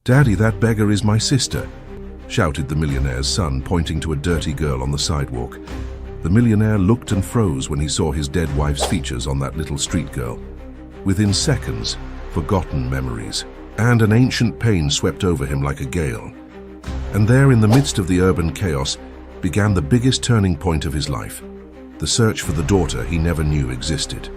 "Daddy, that beggar is my sister," shouted the millionaire's son, pointing to a dirty girl on the sidewalk. The millionaire looked and froze when he saw his dead wife's features on that little street girl. Within seconds, forgotten memories and an ancient pain swept over him like a gale. And there, in the midst of the urban chaos, began the biggest turning point of his life, the search for the daughter he never knew existed.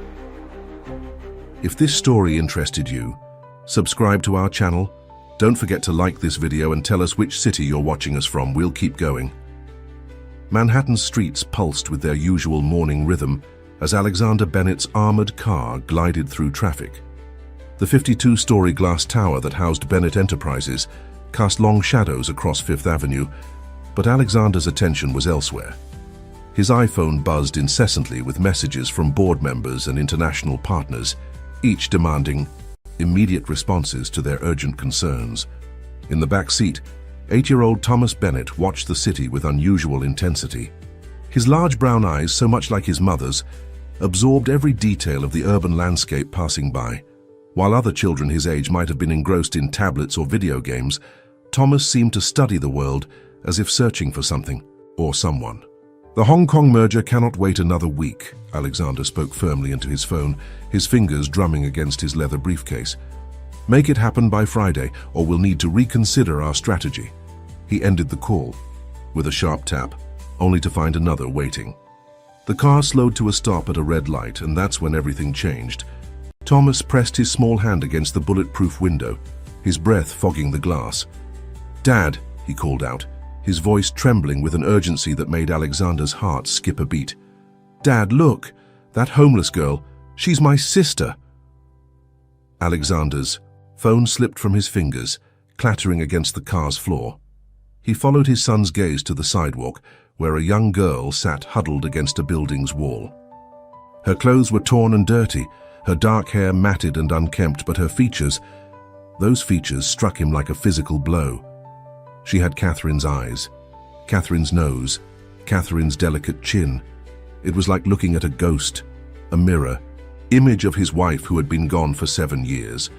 If this story interested you, subscribe to our channel. Don't forget to like this video and tell us which city you're watching us from. We'll keep going. Manhattan's streets pulsed with their usual morning rhythm as Alexander Bennett's armored car glided through traffic. The 52-story glass tower that housed Bennett Enterprises cast long shadows across Fifth Avenue, but Alexander's attention was elsewhere. His iPhone buzzed incessantly with messages from board members and international partners, each demanding immediate responses to their urgent concerns. In the back seat, 8-year-old Thomas Bennett watched the city with unusual intensity. His large brown eyes, so much like his mother's, absorbed every detail of the urban landscape passing by. While other children his age might have been engrossed in tablets or video games, Thomas seemed to study the world as if searching for something or someone. "The Hong Kong merger cannot wait another week," Alexander spoke firmly into his phone, his fingers drumming against his leather briefcase. "Make it happen by Friday, or we'll need to reconsider our strategy." He ended the call with a sharp tap, only to find another waiting. The car slowed to a stop at a red light, and that's when everything changed. Thomas pressed his small hand against the bulletproof window, his breath fogging the glass. "Dad," he called out, his voice trembling with an urgency that made Alexander's heart skip a beat. "Dad, look! That homeless girl, she's my sister!" Alexander's phone slipped from his fingers, clattering against the car's floor. He followed his son's gaze to the sidewalk, where a young girl sat huddled against a building's wall. Her clothes were torn and dirty, her dark hair matted and unkempt, but her features, those features struck him like a physical blow. She had Catherine's eyes, Catherine's nose, Catherine's delicate chin. It was like looking at a ghost, a mirror, image of his wife who had been gone for 7 years.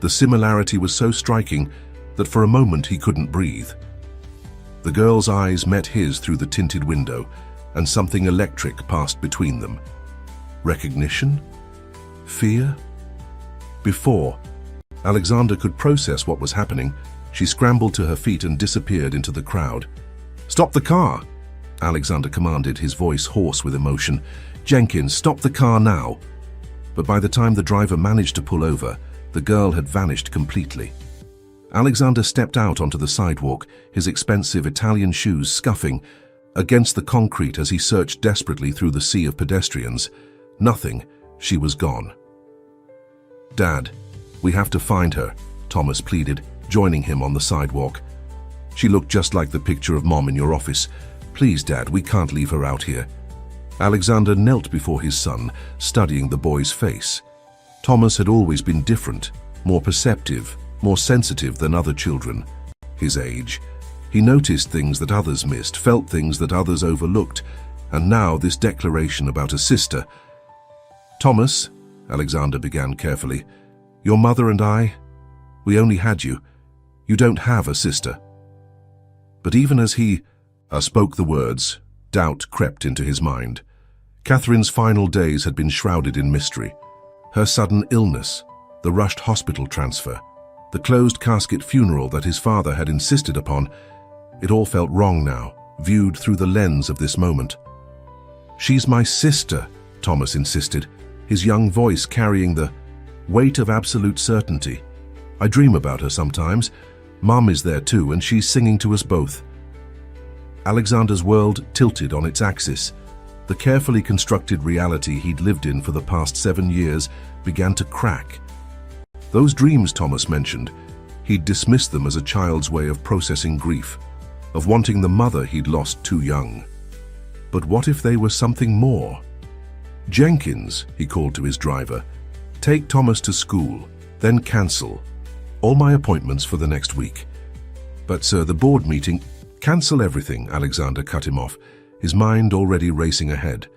The similarity was so striking that for a moment he couldn't breathe. The girl's eyes met his through the tinted window, and something electric passed between them. Recognition? Fear? Before Alexander could process what was happening, she scrambled to her feet and disappeared into the crowd. "Stop the car!" Alexander commanded, his voice hoarse with emotion. "Jenkins, stop the car now!" But by the time the driver managed to pull over, the girl had vanished completely. Alexander stepped out onto the sidewalk, his expensive Italian shoes scuffing against the concrete as he searched desperately through the sea of pedestrians. Nothing. She was gone. "Dad, we have to find her," Thomas pleaded, joining him on the sidewalk. "She looked just like the picture of Mom in your office. Please, Dad, we can't leave her out here." Alexander knelt before his son, studying the boy's face. Thomas had always been different, more perceptive, more sensitive than other children his age. He noticed things that others missed, felt things that others overlooked, and now this declaration about a sister. "Thomas," Alexander began carefully, "your mother and I, we only had you. You don't have a sister." But even as he spoke the words, doubt crept into his mind. Catherine's final days had been shrouded in mystery. Her sudden illness, the rushed hospital transfer, the closed casket funeral that his father had insisted upon, it all felt wrong now, viewed through the lens of this moment. "She's my sister," Thomas insisted, his young voice carrying the weight of absolute certainty. "I dream about her sometimes. Mom is there too, and she's singing to us both." Alexander's world tilted on its axis. The carefully constructed reality he'd lived in for the past 7 years began to crack. Those dreams Thomas mentioned, he'd dismissed them as a child's way of processing grief, of wanting the mother he'd lost too young. But what if they were something more? "Jenkins," he called to his driver, "take Thomas to school, then cancel all my appointments for the next week." "But sir, the board meeting—" "Cancel everything," Alexander cut him off, his mind already racing ahead.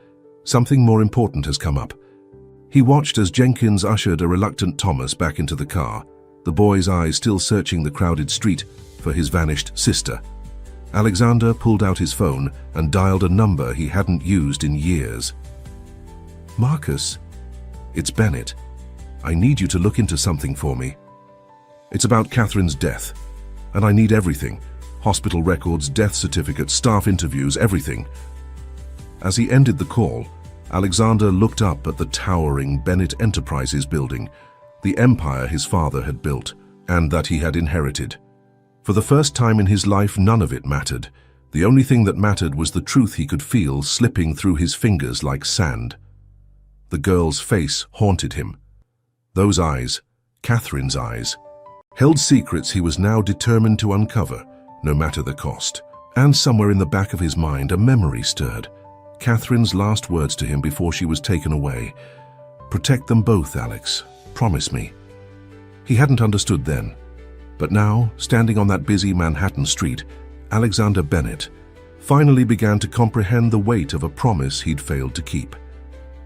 "Something more important has come up." He watched as Jenkins ushered a reluctant Thomas back into the car, the boy's eyes still searching the crowded street for his vanished sister. Alexander pulled out his phone and dialed a number he hadn't used in years. "Marcus, it's Bennett. I need you to look into something for me. It's about Catherine's death, and I need everything. Hospital records, death certificates, staff interviews, everything." As he ended the call, Alexander looked up at the towering Bennett Enterprises building, the empire his father had built and that he had inherited. For the first time in his life, none of it mattered. The only thing that mattered was the truth he could feel slipping through his fingers like sand. The girl's face haunted him. Those eyes, Catherine's eyes, held secrets he was now determined to uncover, no matter the cost. And somewhere in the back of his mind, a memory stirred. Catherine's last words to him before she was taken away. "Protect them both, Alex. Promise me." He hadn't understood then. But now, standing on that busy Manhattan street, Alexander Bennett finally began to comprehend the weight of a promise he'd failed to keep.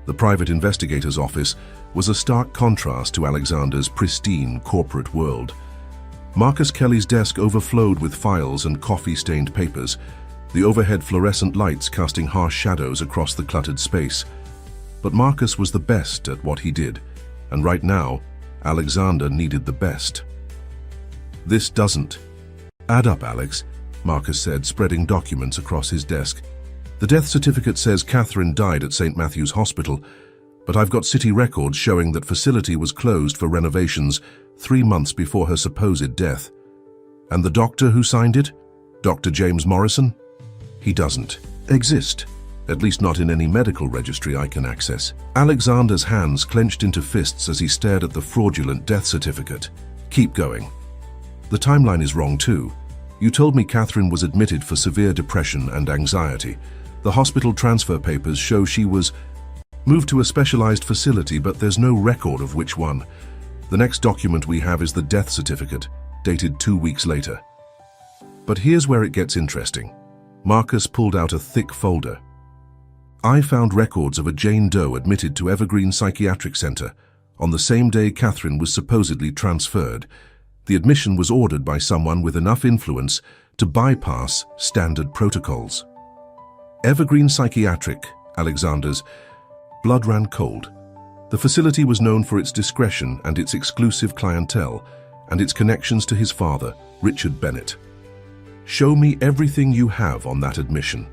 The private investigator's office was a stark contrast to Alexander's pristine corporate world. Marcus Kelly's desk overflowed with files and coffee-stained papers, the overhead fluorescent lights casting harsh shadows across the cluttered space. But Marcus was the best at what he did, and right now, Alexander needed the best. "This doesn't add up, Alex," Marcus said, spreading documents across his desk. "The death certificate says Catherine died at St. Matthew's Hospital, but I've got city records showing that facility was closed for renovations 3 months before her supposed death. And the doctor who signed it? Dr. James Morrison? He doesn't exist, at least not in any medical registry I can access." Alexander's hands clenched into fists as he stared at the fraudulent death certificate. "Keep going. The timeline is wrong too. You told me Catherine was admitted for severe depression and anxiety. The hospital transfer papers show she was moved to a specialized facility, but there's no record of which one. The next document we have is the death certificate, dated 2 weeks later." But here's where it gets interesting. Marcus pulled out a thick folder. "I found records of a Jane Doe admitted to Evergreen Psychiatric Center on the same day Catherine was supposedly transferred. The admission was ordered by someone with enough influence to bypass standard protocols." Evergreen Psychiatric, Alexander's blood ran cold. The facility was known for its discretion and its exclusive clientele, and its connections to his father, Richard Bennett. "Show me everything you have on that admission."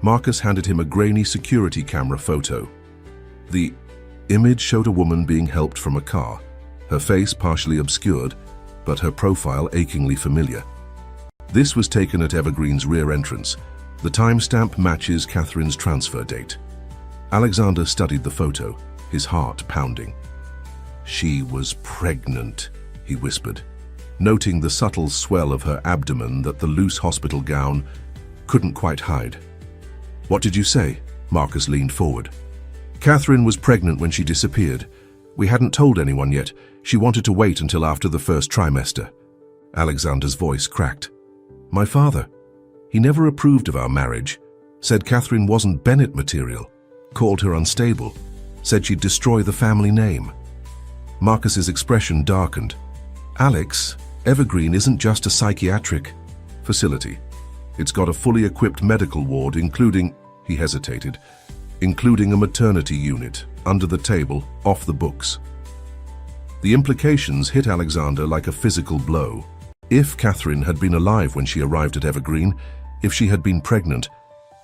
Marcus handed him a grainy security camera photo. The image showed a woman being helped from a car, her face partially obscured, but her profile achingly familiar. This was taken at Evergreen's rear entrance. The timestamp matches Catherine's transfer date. Alexander studied the photo, his heart pounding. "She was pregnant," he whispered, noting the subtle swell of her abdomen that the loose hospital gown couldn't quite hide. "What did you say?" Marcus leaned forward. "Catherine was pregnant when she disappeared. We hadn't told anyone yet. She wanted to wait until after the first trimester." Alexander's voice cracked. "My father, he never approved of our marriage, said Catherine wasn't Bennett material, called her unstable, said she'd destroy the family name." Marcus's expression darkened. "Alex, Evergreen isn't just a psychiatric facility. It's got a fully equipped medical ward, including," he hesitated, "including a maternity unit, under the table, off the books." The implications hit Alexander like a physical blow. If Catherine had been alive when she arrived at Evergreen, if she had been pregnant,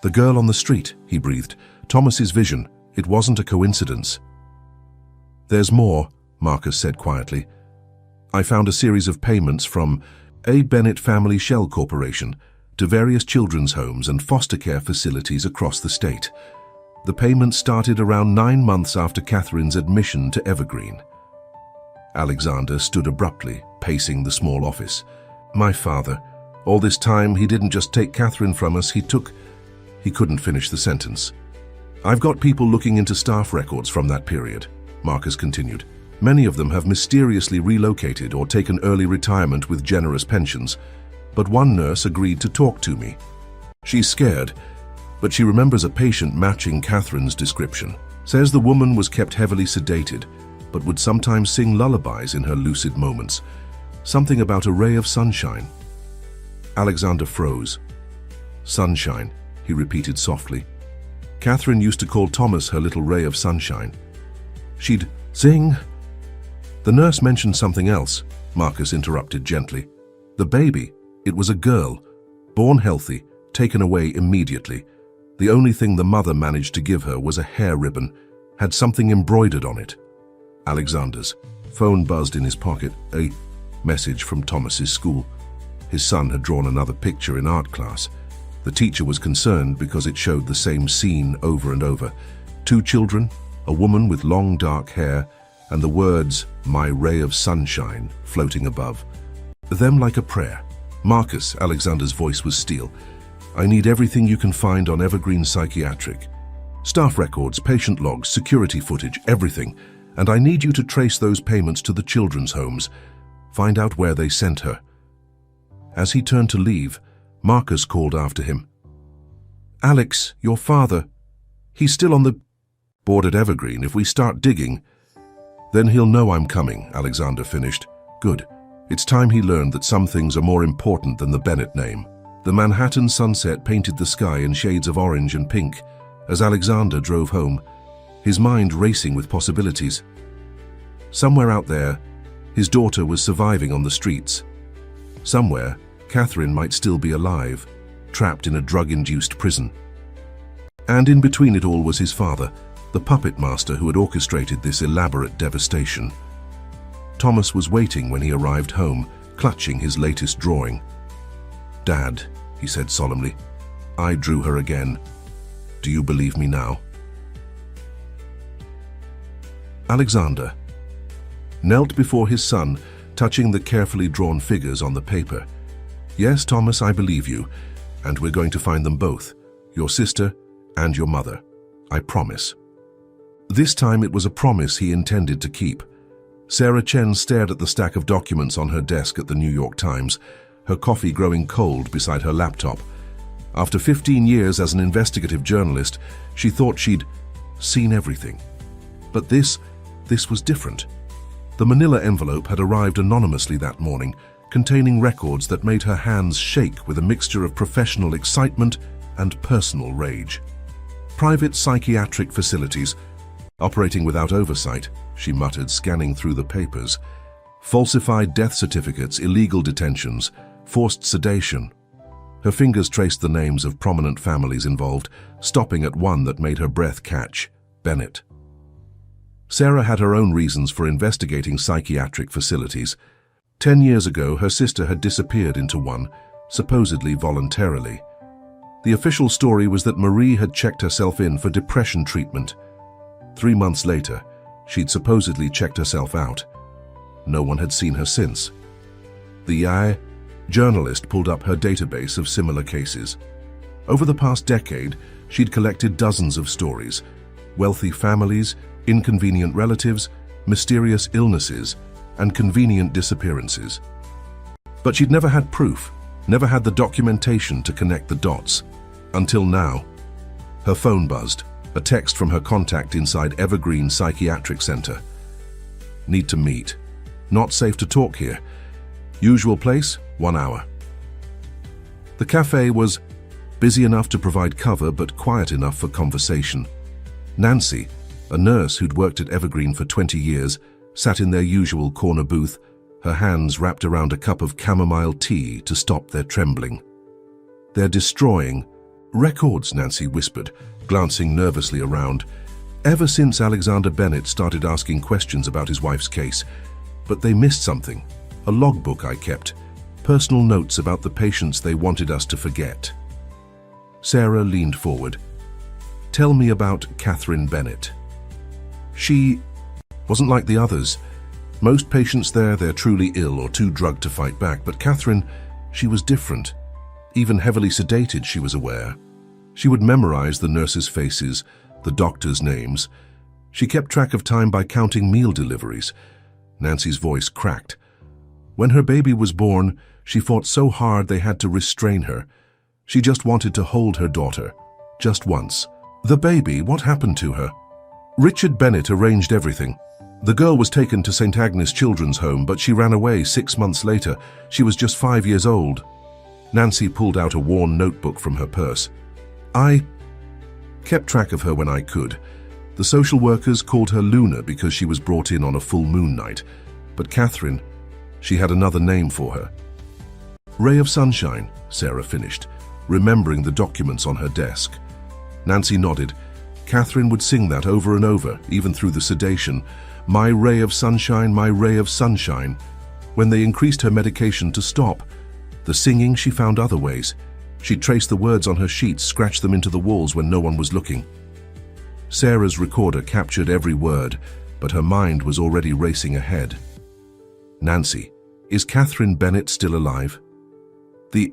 the girl on the street, he breathed, Thomas's vision, it wasn't a coincidence. "There's more," Marcus said quietly. "I found a series of payments from a Bennett Family Shell Corporation to various children's homes and foster care facilities across the state. The payments started around 9 months after Catherine's admission to Evergreen." Alexander stood abruptly, pacing the small office. "My father, all this time he didn't just take Catherine from us, he couldn't finish the sentence. "I've got people looking into staff records from that period," Marcus continued. "Many of them have mysteriously relocated or taken early retirement with generous pensions, but one nurse agreed to talk to me. She's scared, but she remembers a patient matching Catherine's description. Says the woman was kept heavily sedated, but would sometimes sing lullabies in her lucid moments. Something about a ray of sunshine. Alexander froze. Sunshine, he repeated softly. Catherine used to call Thomas her little ray of sunshine. She'd sing. The nurse mentioned something else, Marcus interrupted gently. The baby, it was a girl, born healthy, taken away immediately. The only thing the mother managed to give her was a hair ribbon, had something embroidered on it. Alexander's phone buzzed in his pocket, a message from Thomas's school. His son had drawn another picture in art class. The teacher was concerned because it showed the same scene over and over. 2 children, a woman with long dark hair, and the words, "My ray of sunshine," floating above. Them like a prayer. Marcus, Alexander's voice was steel. I need everything you can find on Evergreen Psychiatric. Staff records, patient logs, security footage, everything. And I need you to trace those payments to the children's homes. Find out where they sent her. As he turned to leave, Marcus called after him. Alex, your father. He's still on the board at Evergreen. If we start digging, then he'll know I'm coming, Alexander finished. Good. It's time he learned that some things are more important than the Bennett name. The Manhattan sunset painted the sky in shades of orange and pink as Alexander drove home, his mind racing with possibilities. Somewhere out there, his daughter was surviving on the streets. Somewhere, Catherine might still be alive, trapped in a drug-induced prison. And in between it all was his father, the puppet master who had orchestrated this elaborate devastation. Thomas was waiting when he arrived home, clutching his latest drawing. Dad, he said solemnly, I drew her again. Do you believe me now? Alexander knelt before his son, touching the carefully drawn figures on the paper. Yes, Thomas, I believe you, and we're going to find them both, your sister and your mother. I promise. This time it was a promise he intended to keep. Sarah Chen stared at the stack of documents on her desk at the New York Times, her coffee growing cold beside her laptop. After 15 years as an investigative journalist, she thought she'd seen everything. But this was different. The manila envelope had arrived anonymously that morning, containing records that made her hands shake with a mixture of professional excitement and personal rage. Private psychiatric facilities, operating without oversight, she muttered, scanning through the papers. Falsified death certificates, illegal detentions, forced sedation. Her fingers traced the names of prominent families involved, stopping at one that made her breath catch: Bennett. Sarah had her own reasons for investigating psychiatric facilities. 10 years ago, her sister had disappeared into one, supposedly voluntarily. The official story was that Marie had checked herself in for depression treatment. 3 months later, she'd supposedly checked herself out. No one had seen her since. The journalist pulled up her database of similar cases. Over the past decade, she'd collected dozens of stories: wealthy families, inconvenient relatives, mysterious illnesses, and convenient disappearances. But she'd never had proof, never had the documentation to connect the dots. Until now. Her phone buzzed, a text from her contact inside Evergreen Psychiatric Center. Need to meet. Not safe to talk here. Usual place, 1 hour. The cafe was busy enough to provide cover, but quiet enough for conversation. Nancy, a nurse who'd worked at Evergreen for 20 years, sat in their usual corner booth, her hands wrapped around a cup of chamomile tea to stop their trembling. They're destroying records, Nancy whispered, glancing nervously around. Ever since Alexander Bennett started asking questions about his wife's case. But they missed something. A logbook I kept. Personal notes about the patients they wanted us to forget. Sarah leaned forward. Tell me about Catherine Bennett. She wasn't like the others. Most patients there, they're truly ill or too drugged to fight back, but Catherine, she was different. Even heavily sedated, she was aware. She would memorize the nurses' faces, the doctors' names. She kept track of time by counting meal deliveries. Nancy's voice cracked. When her baby was born, she fought so hard they had to restrain her. She just wanted to hold her daughter. Just once. The baby, what happened to her? Richard Bennett arranged everything. The girl was taken to St. Agnes Children's Home, but she ran away 6 months later. She was just 5 years old. Nancy pulled out a worn notebook from her purse. I kept track of her when I could. The social workers called her Luna because she was brought in on a full moon night. But Catherine, she had another name for her. Ray of Sunshine, Sarah finished, remembering the documents on her desk. Nancy nodded. Catherine would sing that over and over, even through the sedation. My ray of sunshine, my ray of sunshine. When they increased her medication to stop, the singing, she found other ways. She'd trace the words on her sheets, scratch them into the walls when no one was looking. Sarah's recorder captured every word, but her mind was already racing ahead. Nancy, is Catherine Bennett still alive? The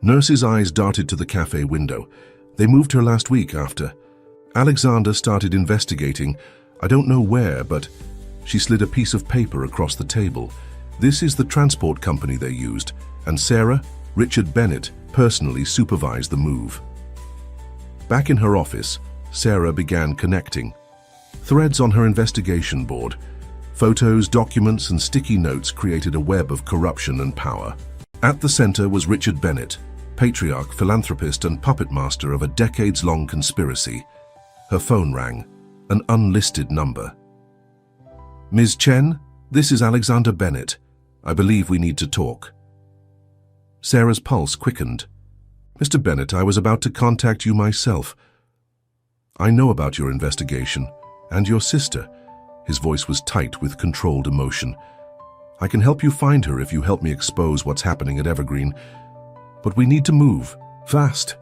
nurse's eyes darted to the cafe window. They moved her last week after. Alexander started investigating. I don't know where, but she slid a piece of paper across the table. This is the transport company they used, and Sarah, Richard Bennett, personally supervised the move. Back in her office, Sarah began connecting. Threads on her investigation board. Photos, documents, and sticky notes created a web of corruption and power. At the center was Richard Bennett, patriarch, philanthropist, and puppet master of a decades-long conspiracy. Her phone rang, an unlisted number. Ms. Chen, this is Alexander Bennett. I believe we need to talk. Sarah's pulse quickened. Mr. Bennett, I was about to contact you myself. I know about your investigation, and your sister. His voice was tight with controlled emotion. I can help you find her if you help me expose what's happening at Evergreen. But we need to move, fast.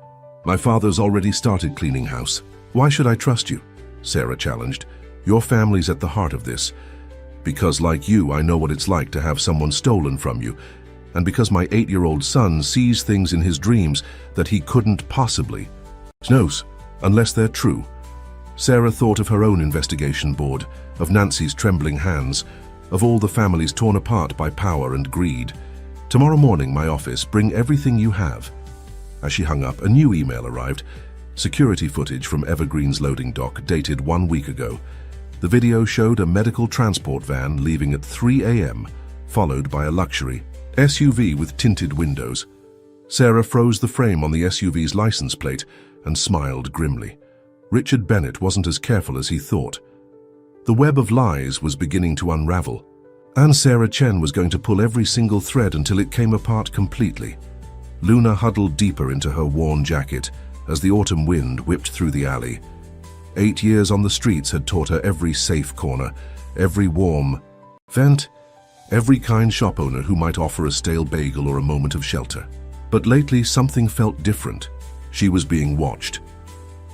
My father's already started cleaning house. Why should I trust you? Sarah challenged. Your family's at the heart of this. Because like you, I know what it's like to have someone stolen from you. And because my 8-year-old son sees things in his dreams that he couldn't possibly knows, unless they're true. Sarah thought of her own investigation board, of Nancy's trembling hands, of all the families torn apart by power and greed. Tomorrow morning, my office, bring everything you have. As she hung up, a new email arrived. Security footage from Evergreen's loading dock dated 1 week ago. The video showed a medical transport van leaving at 3 a.m., followed by a luxury SUV with tinted windows. Sarah froze the frame on the SUV's license plate and smiled grimly. Richard Bennett wasn't as careful as he thought. The web of lies was beginning to unravel, and Sarah Chen was going to pull every single thread until it came apart completely. Luna huddled deeper into her worn jacket as the autumn wind whipped through the alley. 8 years on the streets had taught her every safe corner, every warm vent, every kind shop owner who might offer a stale bagel or a moment of shelter. But lately something felt different. She was being watched.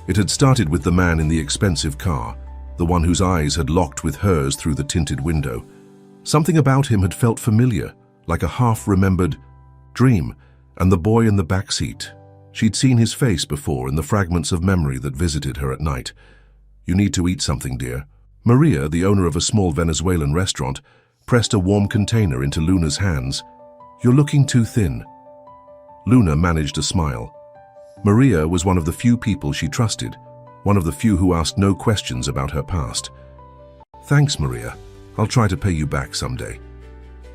It had started with the man in the expensive car, the one whose eyes had locked with hers through the tinted window. Something about him had felt familiar, like a half-remembered dream, and the boy in the back seat. She'd seen his face before in the fragments of memory that visited her at night. You need to eat something, dear. Maria, the owner of a small Venezuelan restaurant, pressed a warm container into Luna's hands. You're looking too thin. Luna managed a smile. Maria was one of the few people she trusted, one of the few who asked no questions about her past. Thanks, Maria. I'll try to pay you back someday.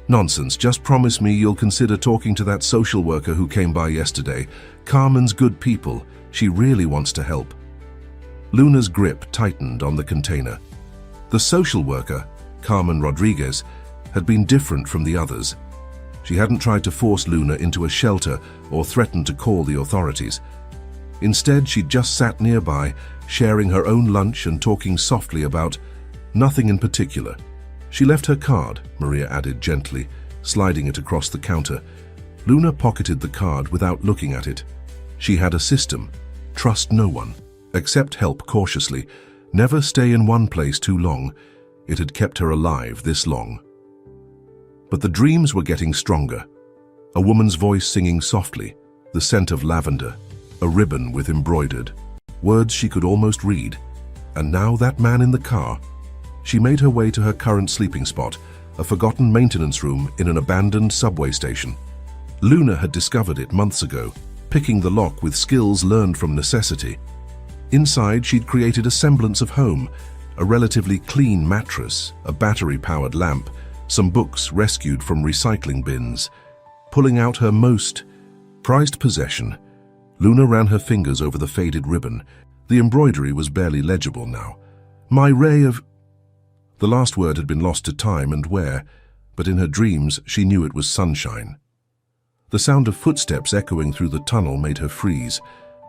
Nonsense, just promise me you'll consider talking to that social worker who came by yesterday. Carmen's good people. She really wants to help. Luna's grip tightened on the container. The social worker, Carmen Rodriguez, had been different from the others. She hadn't tried to force Luna into a shelter or threatened to call the authorities. Instead, she'd just sat nearby, sharing her own lunch and talking softly about nothing in particular. She left her card, Maria added gently, sliding it across the counter. Luna pocketed the card without looking at it. She had a system. Trust no one. Accept help cautiously. Never stay in one place too long. It had kept her alive this long. But the dreams were getting stronger. A woman's voice singing softly, the scent of lavender, a ribbon with embroidered words she could almost read. And now that man in the car. She made her way to her current sleeping spot, a forgotten maintenance room in an abandoned subway station. Luna had discovered it months ago, picking the lock with skills learned from necessity. Inside, she'd created a semblance of home, a relatively clean mattress, a battery-powered lamp, some books rescued from recycling bins. Pulling out her most prized possession, Luna ran her fingers over the faded ribbon. The embroidery was barely legible now. My ray of... The last word had been lost to time and where, but in her dreams she knew it was sunshine. The sound of footsteps echoing through the tunnel made her freeze.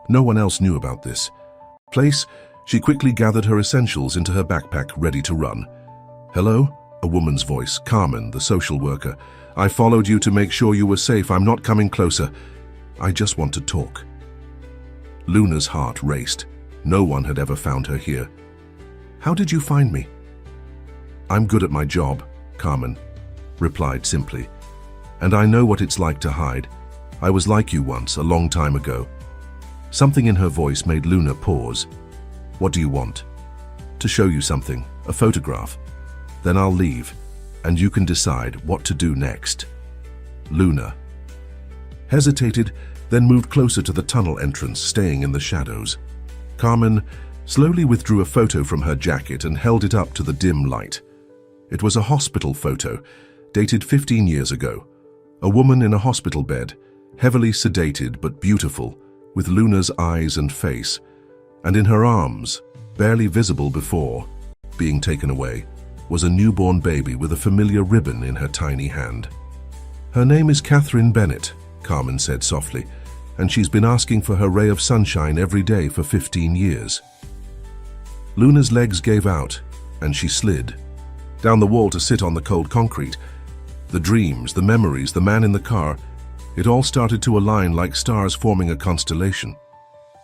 No one else knew about this place. She quickly gathered her essentials into her backpack, ready to run. Hello? A woman's voice, Carmen, the social worker. I followed you to make sure you were safe. I'm not coming closer. I just want to talk. Luna's heart raced. No one had ever found her here. How did you find me? I'm good at my job, Carmen replied simply. And I know what it's like to hide. I was like you once, a long time ago. Something in her voice made Luna pause. What do you want? To show you something, a photograph. Then I'll leave, and you can decide what to do next. Luna hesitated, then moved closer to the tunnel entrance, staying in the shadows. Carmen slowly withdrew a photo from her jacket and held it up to the dim light. It was a hospital photo, dated 15 years ago. A woman in a hospital bed, heavily sedated but beautiful, with Luna's eyes and face, and in her arms, barely visible before being taken away, was a newborn baby with a familiar ribbon in her tiny hand. Her name is Catherine Bennett, Carmen said softly, and she's been asking for her ray of sunshine every day for 15 years. Luna's legs gave out, and she slid down the wall to sit on the cold concrete. The dreams, the memories, the man in the car, it all started to align like stars forming a constellation.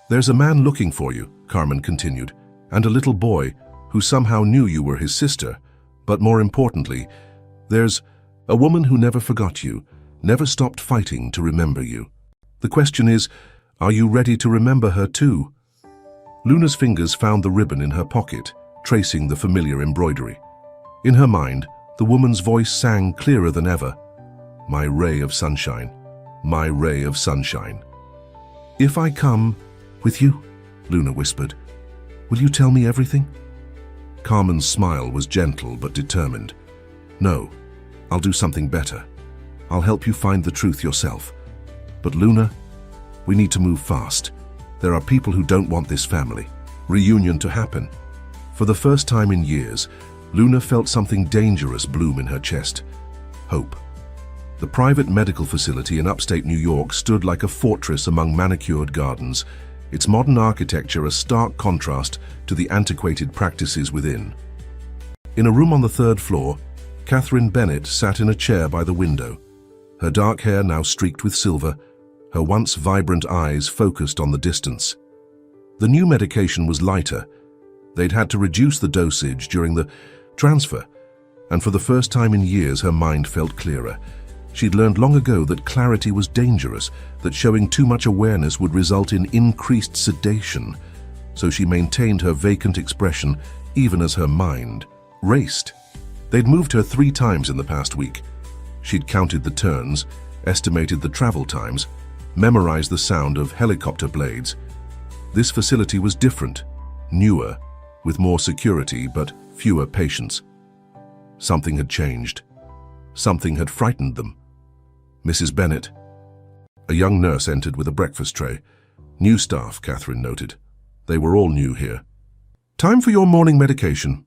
There's a man looking for you, Carmen continued, and a little boy who somehow knew you were his sister. But more importantly, there's a woman who never forgot you, never stopped fighting to remember you. The question is, are you ready to remember her too? Luna's fingers found the ribbon in her pocket, tracing the familiar embroidery. In her mind, the woman's voice sang clearer than ever. My ray of sunshine, my ray of sunshine. If I come with you, Luna whispered, will you tell me everything? Carmen's smile was gentle but determined. No, I'll do something better. I'll help you find the truth yourself. But Luna, we need to move fast. There are people who don't want this family reunion to happen. For the first time in years, Luna felt something dangerous bloom in her chest. Hope. The private medical facility in upstate New York stood like a fortress among manicured gardens, its modern architecture a stark contrast to the antiquated practices within. In a room on the third floor, Catherine Bennett sat in a chair by the window, her dark hair now streaked with silver, her once vibrant eyes focused on the distance. The new medication was lighter. They'd had to reduce the dosage during the transfer, and for the first time in years her mind felt clearer. She'd learned long ago that clarity was dangerous, that showing too much awareness would result in increased sedation, so she maintained her vacant expression even as her mind raced. They'd moved her 3 times in the past week. She'd counted the turns, estimated the travel times, memorized the sound of helicopter blades. This facility was different, newer, with more security but fewer patients. Something had changed. Something had frightened them. Mrs. Bennett. A young nurse entered with a breakfast tray. New staff, Catherine noted. They were all new here. Time for your morning medication.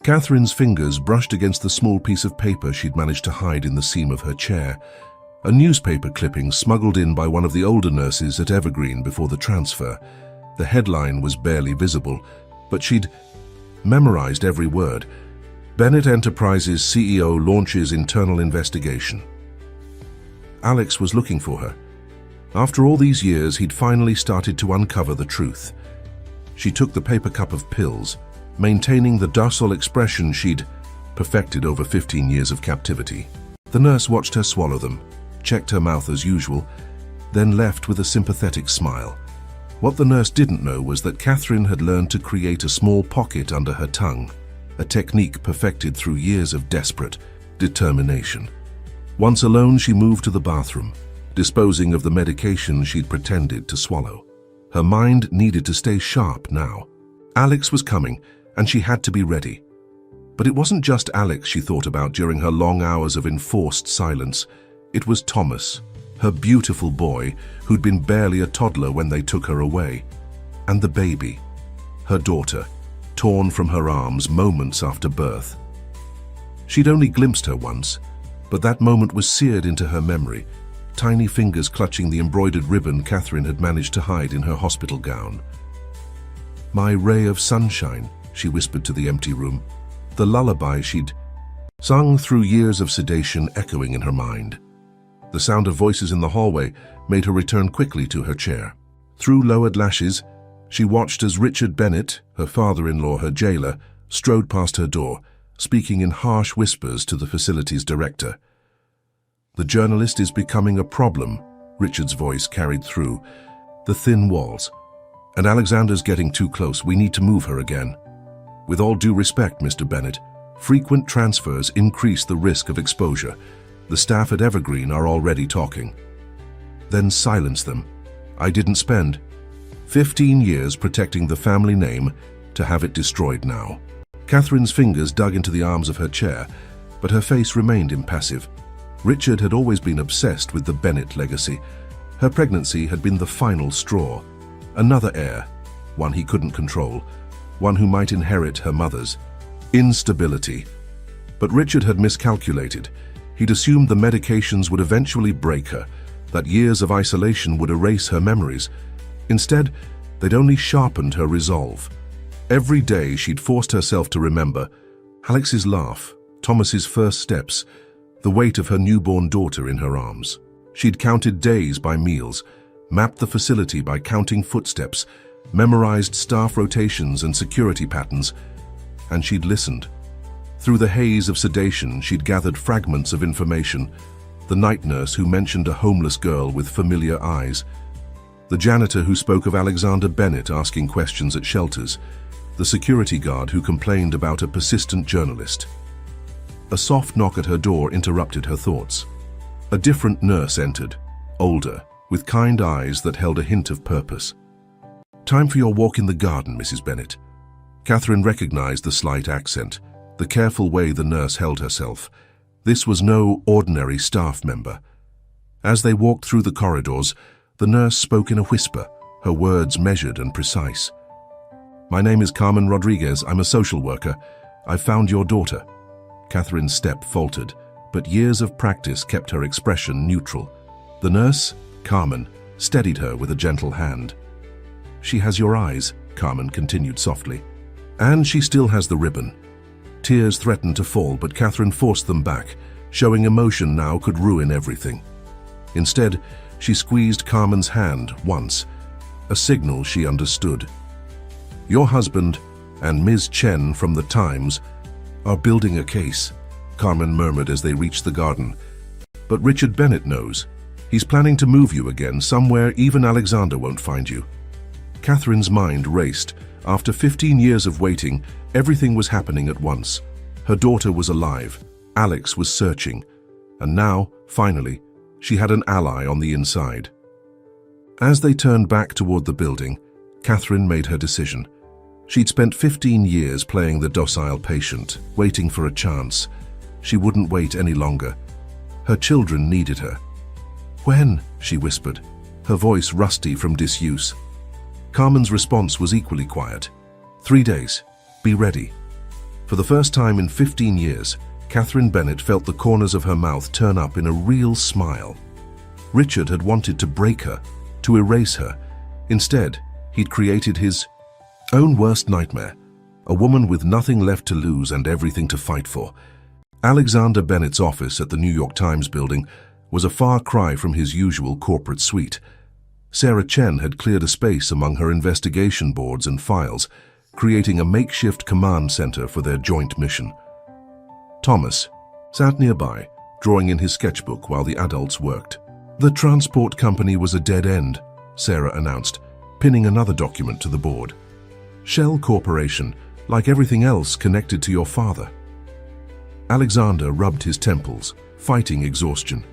Catherine's fingers brushed against the small piece of paper she'd managed to hide in the seam of her chair. A newspaper clipping smuggled in by one of the older nurses at Evergreen before the transfer. The headline was barely visible, but she'd memorized every word. Bennett Enterprises CEO launches internal investigation. Alex was looking for her. After all these years, he'd finally started to uncover the truth. She took the paper cup of pills, maintaining the docile expression she'd perfected over 15 years of captivity. The nurse watched her swallow them, checked her mouth as usual, then left with a sympathetic smile. What the nurse didn't know was that Catherine had learned to create a small pocket under her tongue, a technique perfected through years of desperate determination. Once alone, she moved to the bathroom, disposing of the medication she'd pretended to swallow. Her mind needed to stay sharp now. Alex was coming, and she had to be ready. But it wasn't just Alex she thought about during her long hours of enforced silence. It was Thomas, her beautiful boy, who'd been barely a toddler when they took her away. And the baby, her daughter, torn from her arms moments after birth. She'd only glimpsed her once, but that moment was seared into her memory, tiny fingers clutching the embroidered ribbon Catherine had managed to hide in her hospital gown. "My ray of sunshine," she whispered to the empty room, the lullaby she'd sung through years of sedation echoing in her mind. The sound of voices in the hallway made her return quickly to her chair. Through lowered lashes, she watched as Richard Bennett, her father-in-law, her jailer, strode past her door, speaking in harsh whispers to the facility's director. "The journalist is becoming a problem," Richard's voice carried through the thin walls. "And Alexander's getting too close. We need to move her again. With all due respect, Mr. Bennett, frequent transfers increase the risk of exposure. The staff at Evergreen are already talking." "Then silence them. I didn't spend 15 years protecting the family name to have it destroyed now." Catherine's fingers dug into the arms of her chair, but her face remained impassive. Richard had always been obsessed with the Bennett legacy. Her pregnancy had been the final straw. Another heir, one he couldn't control, one who might inherit her mother's instability. But Richard had miscalculated. He'd assumed the medications would eventually break her, that years of isolation would erase her memories. Instead, they'd only sharpened her resolve. Every day she'd forced herself to remember Alex's laugh, Thomas's first steps, the weight of her newborn daughter in her arms. She'd counted days by meals, mapped the facility by counting footsteps, memorized staff rotations and security patterns, and she'd listened. Through the haze of sedation, she'd gathered fragments of information. The night nurse who mentioned a homeless girl with familiar eyes, the janitor who spoke of Alexander Bennett asking questions at shelters, the security guard who complained about a persistent journalist. A soft knock at her door interrupted her thoughts. A different nurse entered, older, with kind eyes that held a hint of purpose. "Time for your walk in the garden, Mrs. Bennett." Catherine recognized the slight accent, the careful way the nurse held herself. This was no ordinary staff member. As they walked through the corridors, the nurse spoke in a whisper, her words measured and precise. "My name is Carmen Rodriguez. I'm a social worker. I found your daughter." Catherine's step faltered, but years of practice kept her expression neutral. The nurse, Carmen, steadied her with a gentle hand. "She has your eyes," Carmen continued softly. "And she still has the ribbon." Tears threatened to fall, but Catherine forced them back, showing emotion now could ruin everything. Instead, she squeezed Carmen's hand once, a signal she understood. "Your husband and Ms. Chen from the Times are building a case," Carmen murmured as they reached the garden. "But Richard Bennett knows. He's planning to move you again, somewhere even Alexander won't find you." Catherine's mind raced. After 15 years of waiting, everything was happening at once. Her daughter was alive, Alex was searching, and now, finally, she had an ally on the inside. As they turned back toward the building, Catherine made her decision. She'd spent 15 years playing the docile patient, waiting for a chance. She wouldn't wait any longer. Her children needed her. "When?" she whispered, her voice rusty from disuse. Carmen's response was equally quiet. 3 days. Be ready." For the first time in 15 years, Catherine Bennett felt the corners of her mouth turn up in a real smile. Richard had wanted to break her, to erase her. Instead, he'd created his own worst nightmare, a woman with nothing left to lose and everything to fight for. Alexander Bennett's office at the New York Times building was a far cry from his usual corporate suite. Sarah Chen had cleared a space among her investigation boards and files, creating a makeshift command center for their joint mission. Thomas sat nearby, drawing in his sketchbook while the adults worked. "The transport company was a dead end," Sarah announced, pinning another document to the board. "Shell Corporation, like everything else connected to your father." Alexander rubbed his temples, fighting exhaustion.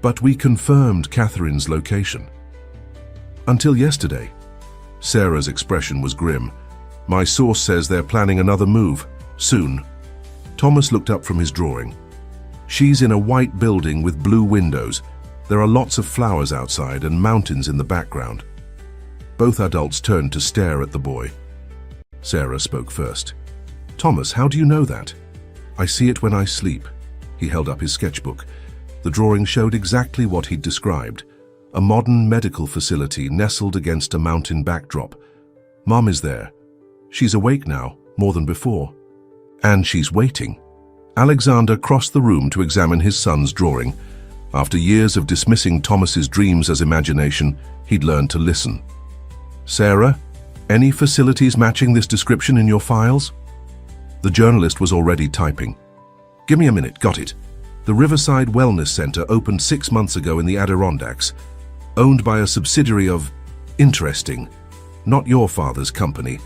"But we confirmed Catherine's location." "Until yesterday." Sarah's expression was grim. My source says they're planning another move. Soon. Thomas looked up from his drawing. She's in a white building with blue windows. There are lots of flowers outside and mountains in the background. Both adults turned to stare at the boy. Sarah spoke first. Thomas, how do you know that? I see it when I sleep. He held up his sketchbook. The drawing showed exactly what he'd described. A modern medical facility nestled against a mountain backdrop. Mom is there. She's awake now, more than before. And she's waiting. Alexander crossed the room to examine his son's drawing. After years of dismissing Thomas's dreams as imagination, he'd learned to listen. Sarah, any facilities matching this description in your files? The journalist was already typing. Give me a minute, got it. The Riverside Wellness Center opened 6 months ago in the Adirondacks, owned by a subsidiary of... Interesting. Not your father's company.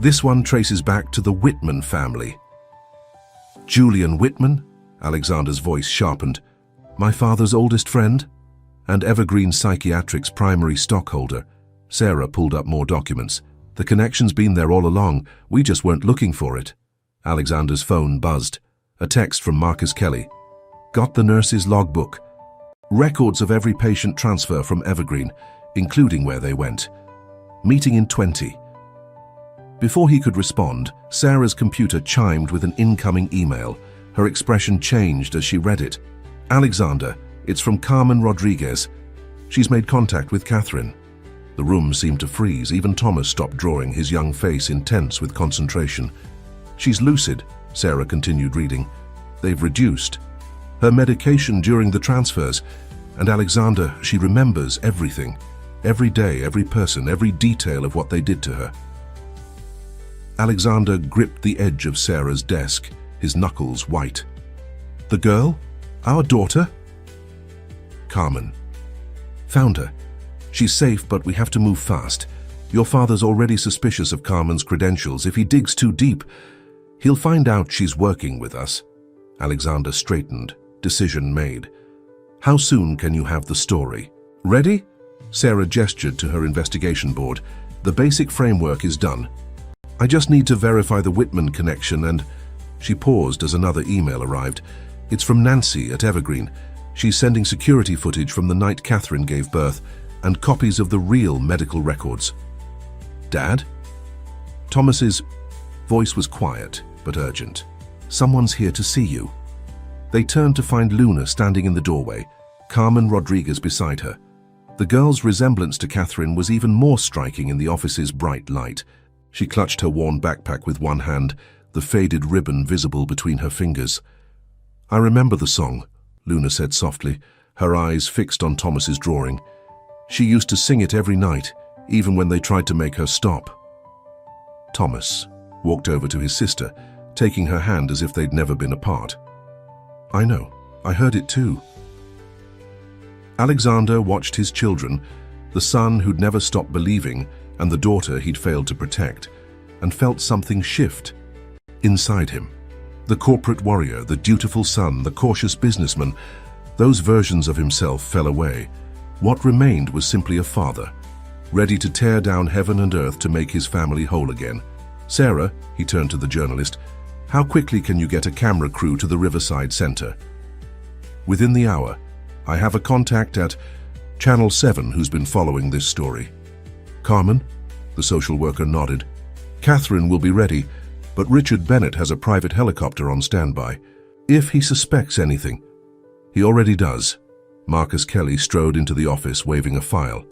This one traces back to the Whitman family. Julian Whitman? Alexander's voice sharpened. My father's oldest friend? And Evergreen Psychiatric's primary stockholder. Sarah pulled up more documents. The connection's been there all along. We just weren't looking for it. Alexander's phone buzzed. A text from Marcus Kelly. Got the nurse's logbook. Records of every patient transfer from Evergreen, including where they went. Meeting in 20. Before he could respond, Sarah's computer chimed with an incoming email. Her expression changed as she read it. Alexander, it's from Carmen Rodriguez. She's made contact with Catherine. The room seemed to freeze. Even Thomas stopped drawing, his young face intense with concentration. She's lucid, Sarah continued reading. They've reduced her medication during the transfers. And Alexander, she remembers everything. Every day, every person, every detail of what they did to her. Alexander gripped the edge of Sarah's desk, his knuckles white. The girl? Our daughter? Carmen. Found her. She's safe, but we have to move fast. Your father's already suspicious of Carmen's credentials. If he digs too deep, he'll find out she's working with us. Alexander straightened. Decision made. How soon can you have the story? Ready? Sarah gestured to her investigation board. The basic framework is done. I just need to verify the Whitman connection and... She paused as another email arrived. It's from Nancy at Evergreen. She's sending security footage from the night Catherine gave birth and copies of the real medical records. Dad? Thomas's voice was quiet but urgent. Someone's here to see you. They turned to find Luna standing in the doorway, Carmen Rodriguez beside her. The girl's resemblance to Catherine was even more striking in the office's bright light. She clutched her worn backpack with one hand, the faded ribbon visible between her fingers. I remember the song, Luna said softly, her eyes fixed on Thomas's drawing. She used to sing it every night, even when they tried to make her stop. Thomas walked over to his sister, taking her hand as if they'd never been apart. I know, I heard it too. Alexander watched his children, the son who'd never stopped believing and the daughter he'd failed to protect, and felt something shift inside him. The corporate warrior, the dutiful son, the cautious businessman, those versions of himself fell away. What remained was simply a father, ready to tear down heaven and earth to make his family whole again. Sarah, he turned to the journalist, how quickly can you get a camera crew to the Riverside Center? Within the hour. I have a contact at Channel 7 who's been following this story. Carmen? The social worker nodded. Catherine will be ready, but Richard Bennett has a private helicopter on standby. If he suspects anything. He already does. Marcus Kelly strode into the office waving a file.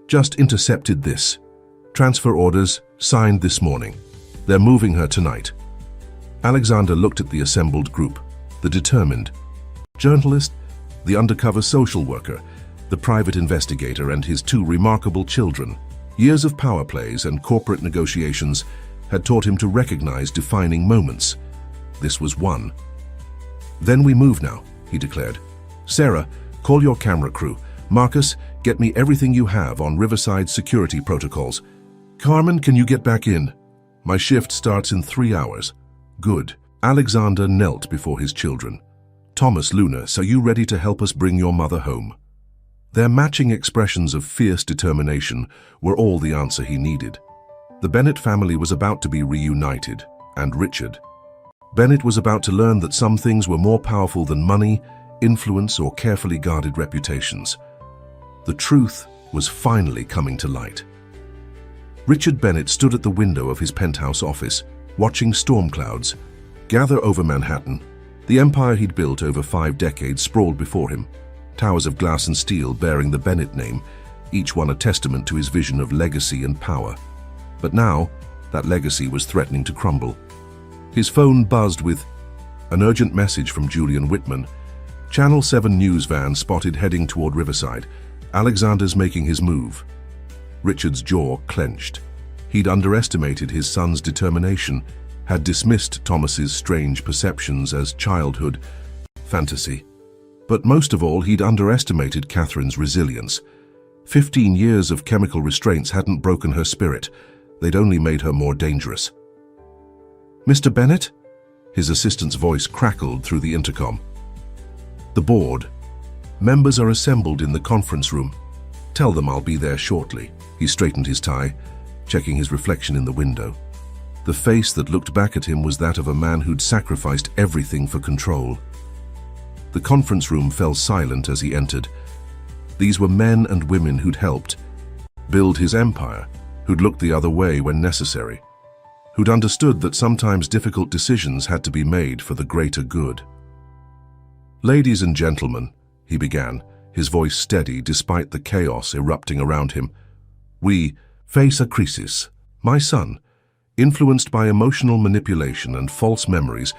Just intercepted this. Transfer orders signed this morning. They're moving her tonight. Alexander looked at the assembled group, the determined journalist, the undercover social worker, the private investigator, and his two remarkable children. Years of power plays and corporate negotiations had taught him to recognize defining moments. This was one. Then we move now, he declared. Sarah, call your camera crew. Marcus, get me everything you have on Riverside security protocols. Carmen, can you get back in? My shift starts in 3 hours. Good. Alexander knelt before his children. Thomas, Luna, so you ready to help us bring your mother home? Their matching expressions of fierce determination were all the answer he needed. The Bennett family was about to be reunited, and Richard. Bennett was about to learn that some things were more powerful than money, influence, or carefully guarded reputations. The truth was finally coming to light. Richard Bennett stood at the window of his penthouse office, watching storm clouds gather over Manhattan. The empire he'd built over 5 decades sprawled before him, towers of glass and steel bearing the Bennett name, each one a testament to his vision of legacy and power. But now, that legacy was threatening to crumble. His phone buzzed with an urgent message from Julian Whitman. Channel 7 news van spotted heading toward Riverside. Alexander's making his move. Richard's jaw clenched. He'd underestimated his son's determination, had dismissed Thomas's strange perceptions as childhood fantasy. But most of all, he'd underestimated Catherine's resilience. 15 years of chemical restraints hadn't broken her spirit. They'd only made her more dangerous. "Mr. Bennett?" His assistant's voice crackled through the intercom. "The board. Members are assembled in the conference room. Tell them I'll be there shortly." He straightened his tie, checking his reflection in the window. The face that looked back at him was that of a man who'd sacrificed everything for control. The conference room fell silent as he entered. These were men and women who'd helped build his empire, who'd looked the other way when necessary, who'd understood that sometimes difficult decisions had to be made for the greater good. "Ladies and gentlemen," he began, his voice steady despite the chaos erupting around him, "we face a crisis. My son, influenced by emotional manipulation and false memories,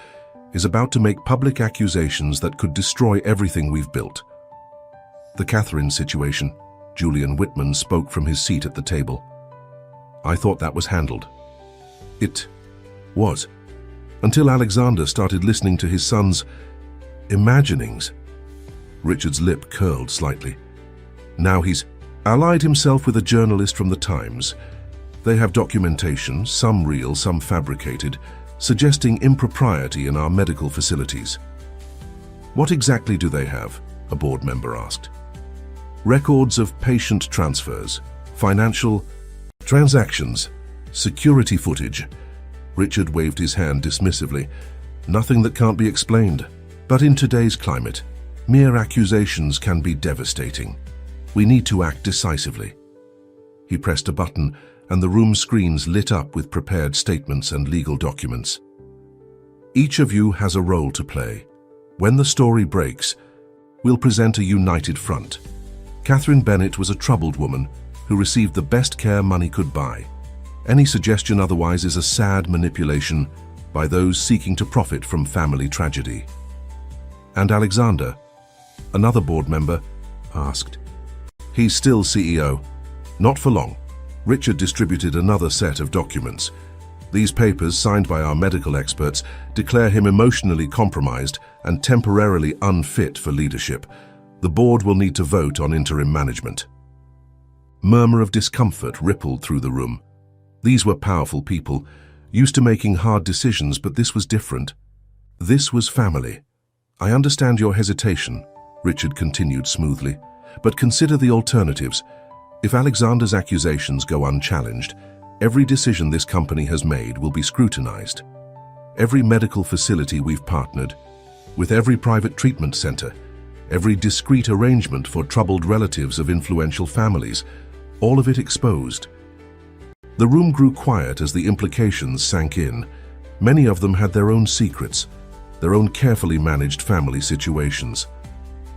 is about to make public accusations that could destroy everything we've built." The Catherine situation, Julian Whitman spoke from his seat at the table. "I thought that was handled." It was, until Alexander started listening to his son's imaginings. Richard's lip curled slightly. "Now he's allied himself with a journalist from the Times. They have documentation, some real, some fabricated, suggesting impropriety in our medical facilities." "What exactly do they have?" a board member asked. "Records of patient transfers, financial transactions, security footage." Richard waved his hand dismissively. "Nothing that can't be explained. But in today's climate, mere accusations can be devastating. We need to act decisively." He pressed a button, and the room screens lit up with prepared statements and legal documents. "Each of you has a role to play. When the story breaks, we'll present a united front. Catherine Bennett was a troubled woman who received the best care money could buy. Any suggestion otherwise is a sad manipulation by those seeking to profit from family tragedy." "And Alexander?" another board member asked. "He's still CEO. Not for long." Richard distributed another set of documents. "These papers, signed by our medical experts, declare him emotionally compromised and temporarily unfit for leadership. The board will need to vote on interim management." Murmur of discomfort rippled through the room. These were powerful people, used to making hard decisions, but this was different. This was family. "I understand your hesitation," Richard continued smoothly, "but consider the alternatives. If Alexander's accusations go unchallenged, every decision this company has made will be scrutinized. Every medical facility we've partnered with, every private treatment center, every discreet arrangement for troubled relatives of influential families, all of it exposed." The room grew quiet as the implications sank in. Many of them had their own secrets, their own carefully managed family situations.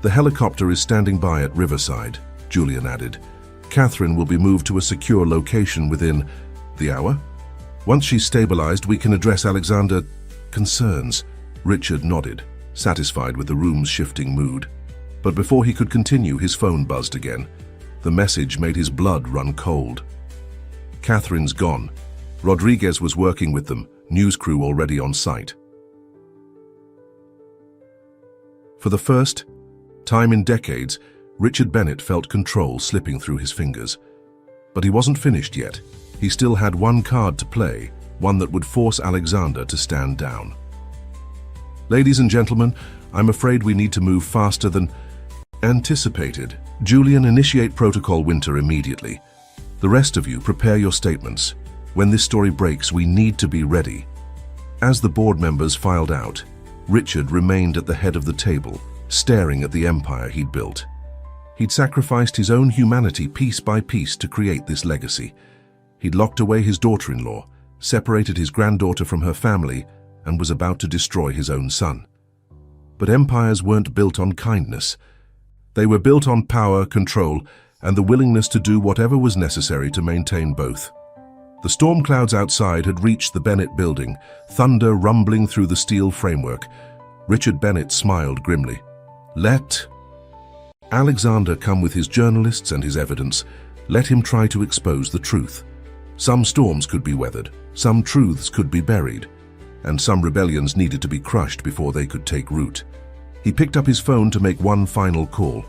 "The helicopter is standing by at Riverside," Julian added. "Catherine will be moved to a secure location within the hour. Once she's stabilized, we can address Alexander's concerns." Richard nodded, satisfied with the room's shifting mood. But before he could continue, his phone buzzed again. The message made his blood run cold. "Catherine's gone. Rodriguez was working with them, news crew already on site." For the first time in decades, Richard Bennett felt control slipping through his fingers. But he wasn't finished yet. He still had one card to play, one that would force Alexander to stand down. "Ladies and gentlemen, I'm afraid we need to move faster than anticipated. Julian, initiate Protocol Winter immediately. The rest of you, prepare your statements." When this story breaks, we need to be ready. As the board members filed out, Richard remained at the head of the table, staring at the empire he'd built. He'd sacrificed his own humanity piece by piece to create this legacy. He'd locked away his daughter-in-law, separated his granddaughter from her family, and was about to destroy his own son. But empires weren't built on kindness. They were built on power, control, and the willingness to do whatever was necessary to maintain both. The storm clouds outside had reached the Bennett building, thunder rumbling through the steel framework. Richard Bennett smiled grimly. Let Alexander come with his journalists and his evidence. Let him try to expose the truth. Some storms could be weathered, some truths could be buried, and some rebellions needed to be crushed before they could take root. He picked up his phone to make one final call.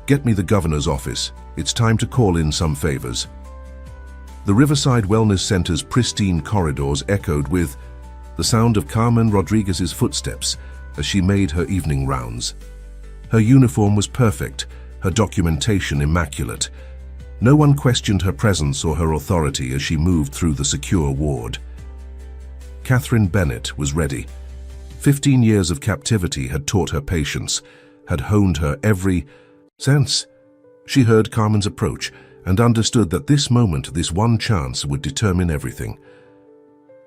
Get me the governor's office. It's time to call in some favors. The Riverside Wellness Center's pristine corridors echoed with the sound of Carmen Rodriguez's footsteps as she made her evening rounds. Her uniform was perfect, her documentation immaculate. No one questioned her presence or her authority as she moved through the secure ward. Catherine Bennett was ready. 15 years of captivity had taught her patience, had honed her every sense. She heard Carmen's approach and understood that this moment, this one chance, would determine everything.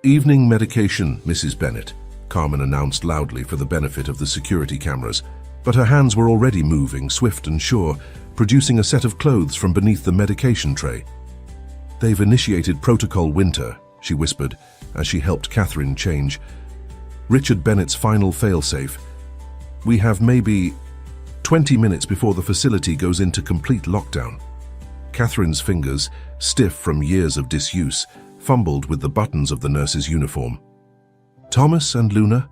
Evening medication, Mrs. Bennett, Carmen announced loudly for the benefit of the security cameras, but her hands were already moving, swift and sure, producing a set of clothes from beneath the medication tray. They've initiated Protocol Winter, she whispered as she helped Catherine change. Richard Bennett's final failsafe. We have maybe 20 minutes before the facility goes into complete lockdown. Catherine's fingers, stiff from years of disuse, fumbled with the buttons of the nurse's uniform. Thomas and Luna?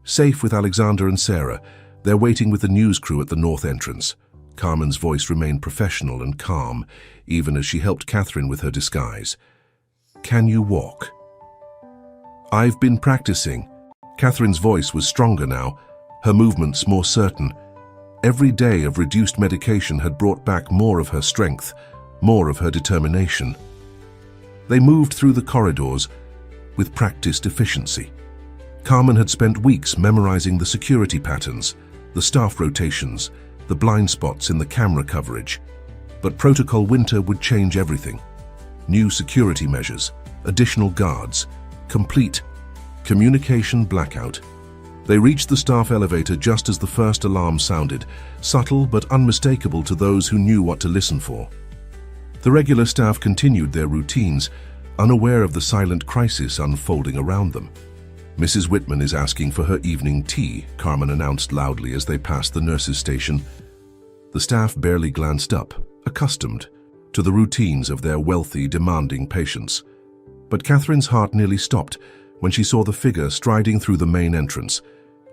Safe with Alexander and Sarah. They're waiting with the news crew at the north entrance. Carmen's voice remained professional and calm, even as she helped Catherine with her disguise. Can you walk? I've been practicing. Catherine's voice was stronger now, her movements more certain. Every day of reduced medication had brought back more of her strength, more of her determination. They moved through the corridors with practiced efficiency. Carmen had spent weeks memorizing the security patterns, the staff rotations, the blind spots in the camera coverage. But Protocol Winter would change everything. New security measures, additional guards, complete communication blackout. They reached the staff elevator just as the first alarm sounded, subtle but unmistakable to those who knew what to listen for. The regular staff continued their routines, unaware of the silent crisis unfolding around them. Mrs. Whitman is asking for her evening tea, Carmen announced loudly as they passed the nurse's station. The staff barely glanced up, accustomed to the routines of their wealthy, demanding patients. But Catherine's heart nearly stopped when she saw the figure striding through the main entrance.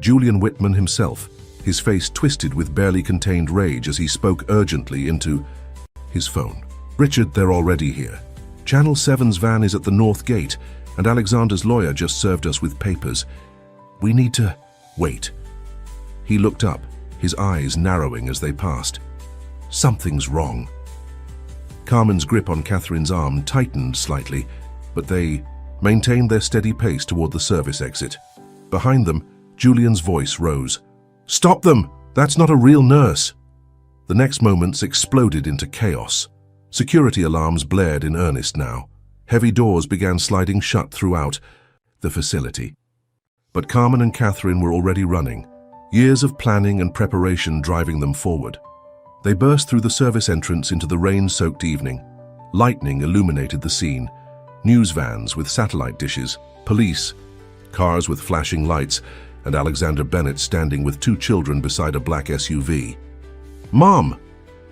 Julian Whitman himself, his face twisted with barely contained rage as he spoke urgently into his phone. Richard, they're already here. Channel 7's van is at the north gate, and Alexander's lawyer just served us with papers. We need to wait. He looked up, his eyes narrowing as they passed. Something's wrong. Carmen's grip on Catherine's arm tightened slightly, but they maintained their steady pace toward the service exit. Behind them, Julian's voice rose. Stop them! That's not a real nurse! The next moments exploded into chaos. Security alarms blared in earnest now. Heavy doors began sliding shut throughout the facility. But Carmen and Catherine were already running, years of planning and preparation driving them forward. They burst through the service entrance into the rain-soaked evening. Lightning illuminated the scene. News vans with satellite dishes, police, cars with flashing lights, and Alexander Bennett standing with two children beside a black SUV. Mom!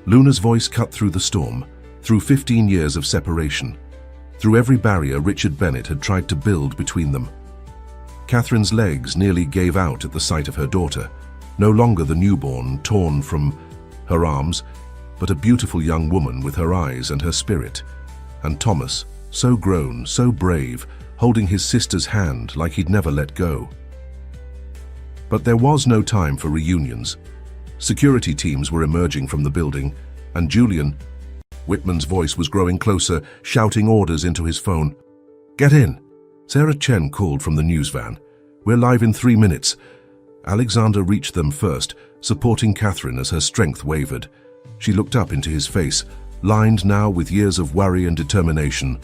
Luna's voice cut through the storm, through 15 years of separation, through every barrier Richard Bennett had tried to build between them. Catherine's legs nearly gave out at the sight of her daughter, no longer the newborn torn from her arms, but a beautiful young woman with her eyes and her spirit. And Thomas, so grown, so brave, holding his sister's hand like he'd never let go. But there was no time for reunions. Security teams were emerging from the building, and Julian Whitman's voice was growing closer, shouting orders into his phone. Get in. Sarah Chen called from the news van. We're live in 3 minutes. Alexander reached them first, supporting Catherine as her strength wavered. She looked up into his face, lined now with years of worry and determination,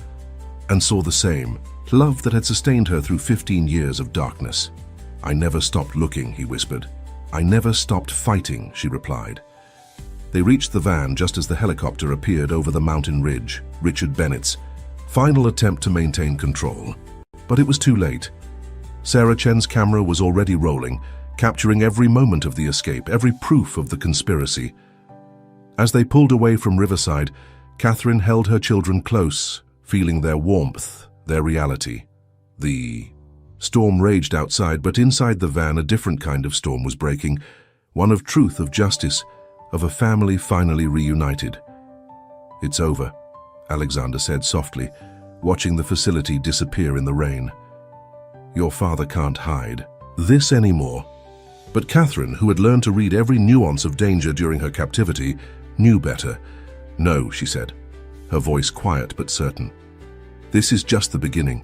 and saw the same, love that had sustained her through 15 years of darkness. I never stopped looking, he whispered. I never stopped fighting, she replied. They reached the van just as the helicopter appeared over the mountain ridge, Richard Bennett's final attempt to maintain control. But it was too late. Sarah Chen's camera was already rolling, capturing every moment of the escape, every proof of the conspiracy. As they pulled away from Riverside, Catherine held her children close, feeling their warmth, their reality. The storm raged outside, but inside the van a different kind of storm was breaking, one of truth, of justice, of a family finally reunited. It's over, Alexander said softly, watching the facility disappear in the rain. Your father can't hide this anymore. But Catherine, who had learned to read every nuance of danger during her captivity, knew better. No, she said, her voice quiet but certain. This is just the beginning.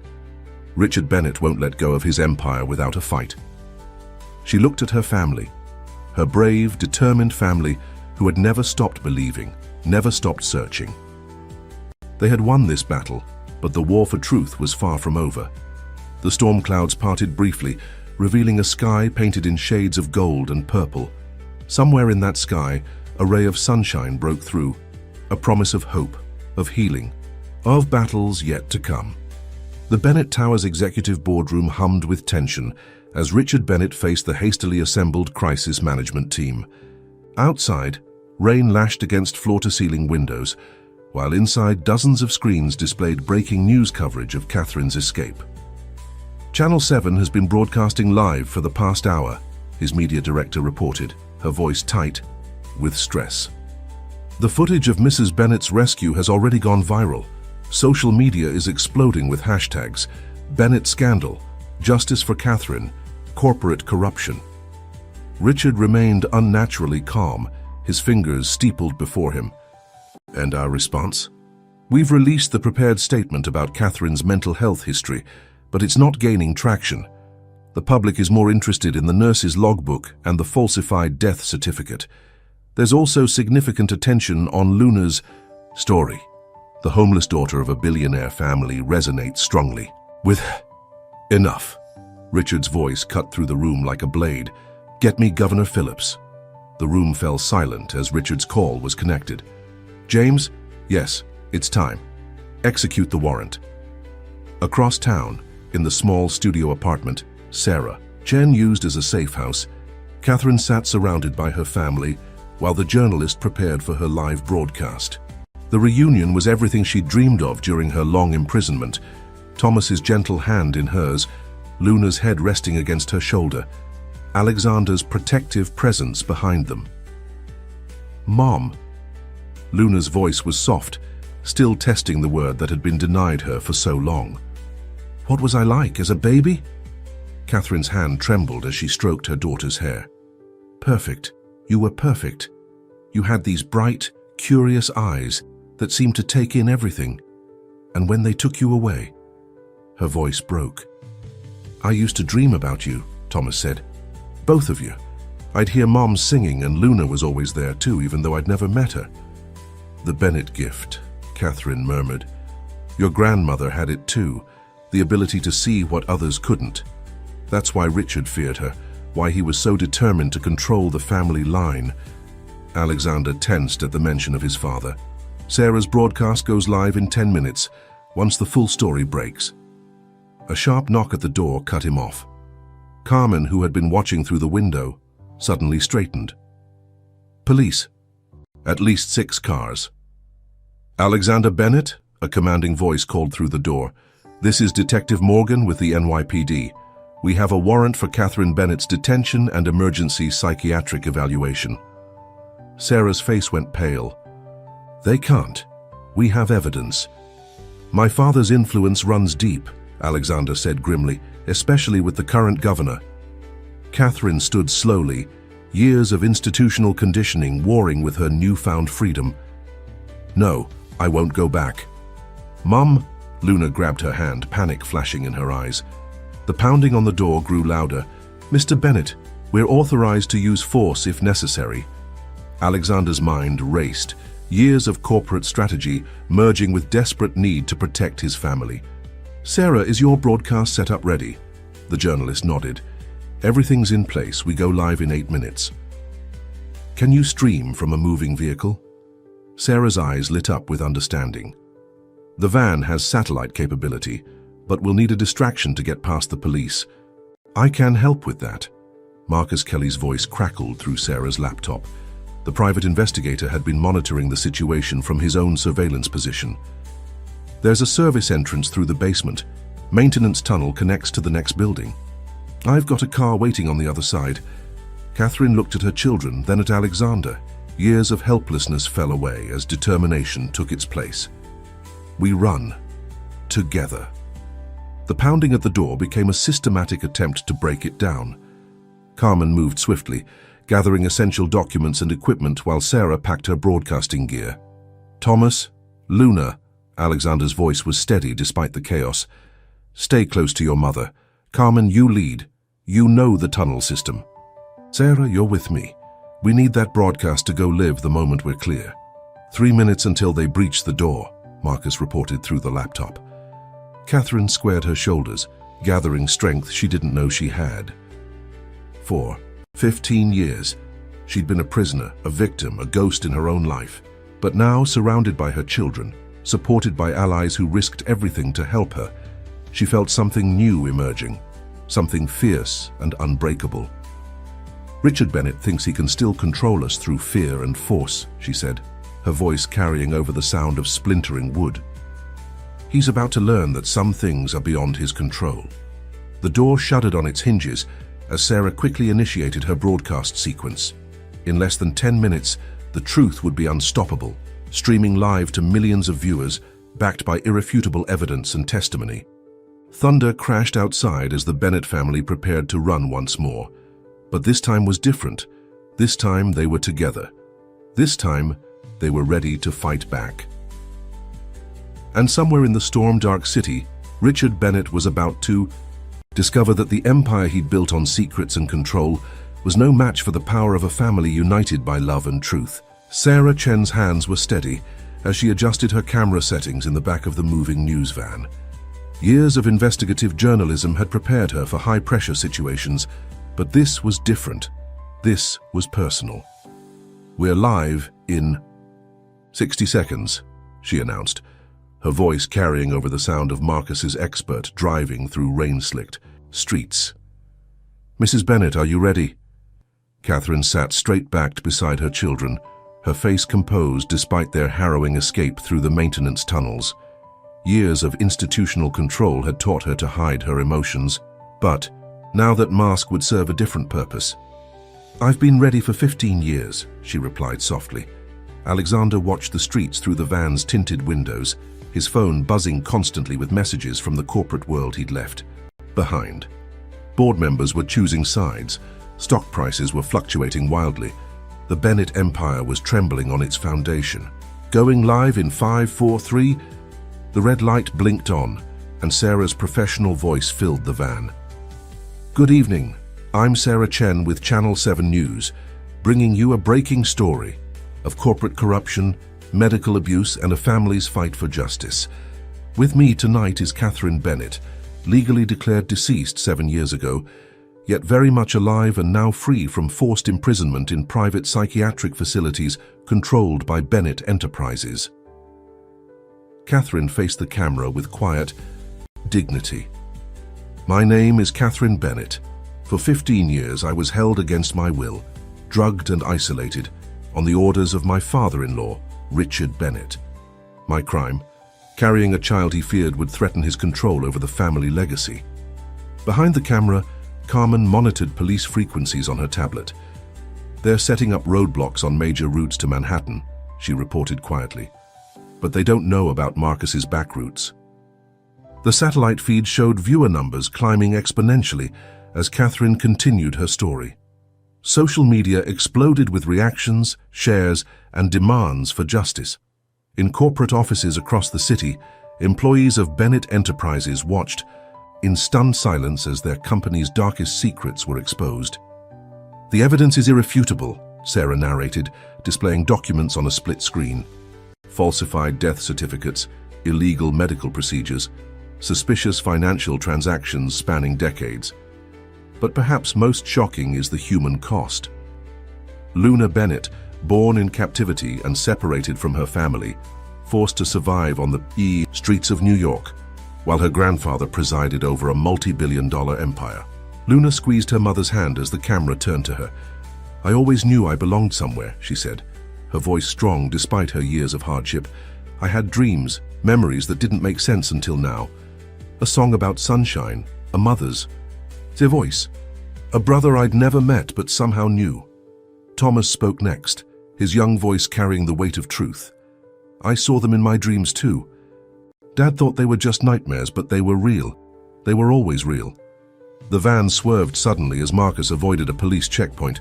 Richard Bennett won't let go of his empire without a fight. She looked at her family, her brave, determined family who had never stopped believing, never stopped searching. They had won this battle, but the war for truth was far from over. The storm clouds parted briefly, revealing a sky painted in shades of gold and purple. Somewhere in that sky, a ray of sunshine broke through, a promise of hope, of healing, of battles yet to come. The Bennett Towers executive boardroom hummed with tension as Richard Bennett faced the hastily assembled crisis management team. Outside, rain lashed against floor-to-ceiling windows, while inside dozens of screens displayed breaking news coverage of Catherine's escape. Channel 7 has been broadcasting live for the past hour, his media director reported, her voice tight with stress. The footage of Mrs. Bennett's rescue has already gone viral. Social media is exploding with hashtags: Bennett scandal, justice for Catherine, corporate corruption. Richard remained unnaturally calm, his fingers steepled before him. And our response? We've released the prepared statement about Catherine's mental health history, but it's not gaining traction. The public is more interested in the nurse's logbook and the falsified death certificate. There's also significant attention on Luna's story. The homeless daughter of a billionaire family resonates strongly with enough. Richard's voice cut through the room like a blade. Get me Governor Phillips. The room fell silent as Richard's call was connected. James? Yes, it's time. Execute the warrant. Across town, in the small studio apartment, Sarah Chen used as a safe house, Catherine sat surrounded by her family while the journalist prepared for her live broadcast. The reunion was everything she'd dreamed of during her long imprisonment. Thomas's gentle hand in hers, Luna's head resting against her shoulder, Alexander's protective presence behind them. Mom. Luna's voice was soft, still testing the word that had been denied her for so long. What was I like as a baby? Catherine's hand trembled as she stroked her daughter's hair. Perfect. You were perfect. You had these bright, curious eyes that seemed to take in everything. And when they took you away, her voice broke. I used to dream about you, Thomas said. Both of you. I'd hear Mom singing and Luna was always there too, even though I'd never met her. The Bennett gift, Catherine murmured. Your grandmother had it too, the ability to see what others couldn't. That's why Richard feared her, why he was so determined to control the family line. Alexander tensed at the mention of his father. Sarah's broadcast goes live in 10 minutes, once the full story breaks. A sharp knock at the door cut him off. Carmen, who had been watching through the window, suddenly straightened. Police. At least 6 cars. Alexander Bennett, a commanding voice called through the door. This is Detective Morgan with the NYPD. We have a warrant for Catherine Bennett's detention and emergency psychiatric evaluation. Sarah's face went pale. They can't. We have evidence. My father's influence runs deep, Alexander said grimly, especially with the current governor. Catherine stood slowly, years of institutional conditioning warring with her newfound freedom. No, I won't go back. Mum, Luna grabbed her hand, panic flashing in her eyes. The pounding on the door grew louder. "Mr. Bennett, we're authorized to use force if necessary." Alexander's mind raced, years of corporate strategy merging with desperate need to protect his family. "Sarah, is your broadcast setup ready?" The journalist nodded. "Everything's in place. We go live in 8 minutes." "Can you stream from a moving vehicle?" Sarah's eyes lit up with understanding. "The van has satellite capability, but we'll need a distraction to get past the police." "I can help with that." Marcus Kelly's voice crackled through Sarah's laptop. The private investigator had been monitoring the situation from his own surveillance position. "There's a service entrance through the basement. Maintenance tunnel connects to the next building. I've got a car waiting on the other side." Catherine looked at her children, then at Alexander. Years of helplessness fell away as determination took its place. "We run. Together." The pounding at the door became a systematic attempt to break it down. Carmen moved swiftly, gathering essential documents and equipment while Sarah packed her broadcasting gear. "Thomas, Luna," Alexander's voice was steady despite the chaos. "Stay close to your mother. Carmen, you lead. You know the tunnel system. Sarah, you're with me. We need that broadcast to go live the moment we're clear." 3 minutes until they breached the door, Marcus reported through the laptop. Catherine squared her shoulders, gathering strength she didn't know she had. For 15 years, she'd been a prisoner, a victim, a ghost in her own life. But now, surrounded by her children, supported by allies who risked everything to help her, she felt something new emerging, something fierce and unbreakable. "Richard Bennett thinks he can still control us through fear and force," she said, her voice carrying over the sound of splintering wood. "He's about to learn that some things are beyond his control." The door shuddered on its hinges as Sarah quickly initiated her broadcast sequence. In less than 10 minutes, the truth would be unstoppable, streaming live to millions of viewers, backed by irrefutable evidence and testimony. Thunder crashed outside as the Bennett family prepared to run once more. But this time was different. This time they were together. This time they were ready to fight back. And somewhere in the storm-dark city, Richard Bennett was about to discover that the empire he'd built on secrets and control was no match for the power of a family united by love and truth. Sarah Chen's hands were steady as she adjusted her camera settings in the back of the moving news van. Years of investigative journalism had prepared her for high-pressure situations, but this was different. This was personal. "We're live in 60 seconds, she announced, her voice carrying over the sound of Marcus's expert driving through rain-slicked streets. "Mrs. Bennett, are you ready?" Catherine sat straight-backed beside her children, her face composed despite their harrowing escape through the maintenance tunnels. Years of institutional control had taught her to hide her emotions, but now that mask would serve a different purpose. "I've been ready for 15 years, she replied softly. Alexander watched the streets through the van's tinted windows, his phone buzzing constantly with messages from the corporate world he'd left behind. Board members were choosing sides, stock prices were fluctuating wildly. The Bennett empire was trembling on its foundation. Going live in 5, 4, 3... The red light blinked on, and Sarah's professional voice filled the van. "Good evening. I'm Sarah Chen with Channel 7 News, bringing you a breaking story of corporate corruption, medical abuse, and a family's fight for justice. With me tonight is Catherine Bennett, legally declared deceased 7 years ago, yet very much alive and now free from forced imprisonment in private psychiatric facilities controlled by Bennett Enterprises." Catherine faced the camera with quiet dignity. "My name is Catherine Bennett. For 15 years I was held against my will, drugged and isolated, on the orders of my father-in-law, Richard Bennett. My crime? Carrying a child he feared would threaten his control over the family legacy." Behind the camera, Carmen monitored police frequencies on her tablet. "They're setting up roadblocks on major routes to Manhattan," she reported quietly. "But they don't know about Marcus's back routes." The satellite feed showed viewer numbers climbing exponentially as Catherine continued her story. Social media exploded with reactions, shares, and demands for justice. In corporate offices across the city, employees of Bennett Enterprises watched in stunned silence as their company's darkest secrets were exposed. "The evidence is irrefutable," Sarah narrated, displaying documents on a split screen. Falsified death certificates, illegal medical procedures, suspicious financial transactions spanning decades. But perhaps most shocking is the human cost. Luna Bennett, born in captivity and separated from her family, forced to survive on the streets of New York, while her grandfather presided over a multi-billion-dollar empire. Luna squeezed her mother's hand as the camera turned to her. "I always knew I belonged somewhere," she said, her voice strong despite her years of hardship. "I had dreams, memories that didn't make sense until now. A song about sunshine, a mother's voice, a brother I'd never met but somehow knew." Thomas spoke next, his young voice carrying the weight of truth. "I saw them in my dreams too. Dad thought they were just nightmares, but they were real. They were always real." The van swerved suddenly as Marcus avoided a police checkpoint.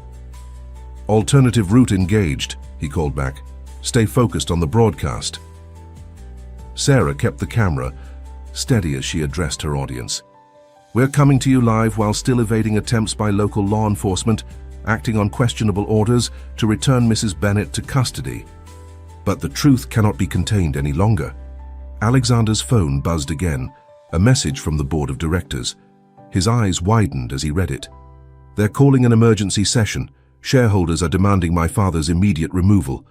"Alternative route engaged," he called back. "Stay focused on the broadcast." Sarah kept the camera steady as she addressed her audience. "We're coming to you live while still evading attempts by local law enforcement, acting on questionable orders to return Mrs. Bennett to custody. But the truth cannot be contained any longer." Alexander's phone buzzed again, a message from the board of directors. His eyes widened as he read it. "They're calling an emergency session. Shareholders are demanding my father's immediate removal."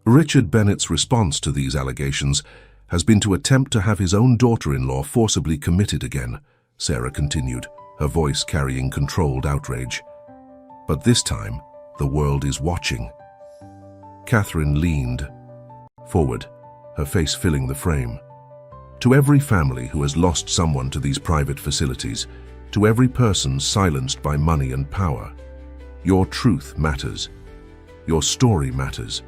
Richard Bennett's response to these allegations has been to attempt to have his own daughter-in-law forcibly committed again, Sarah continued, her voice carrying controlled outrage. "But this time, the world is watching." Catherine leaned forward, her face filling the frame. "To every family who has lost someone to these private facilities, to every person silenced by money and power, your truth matters. Your story matters.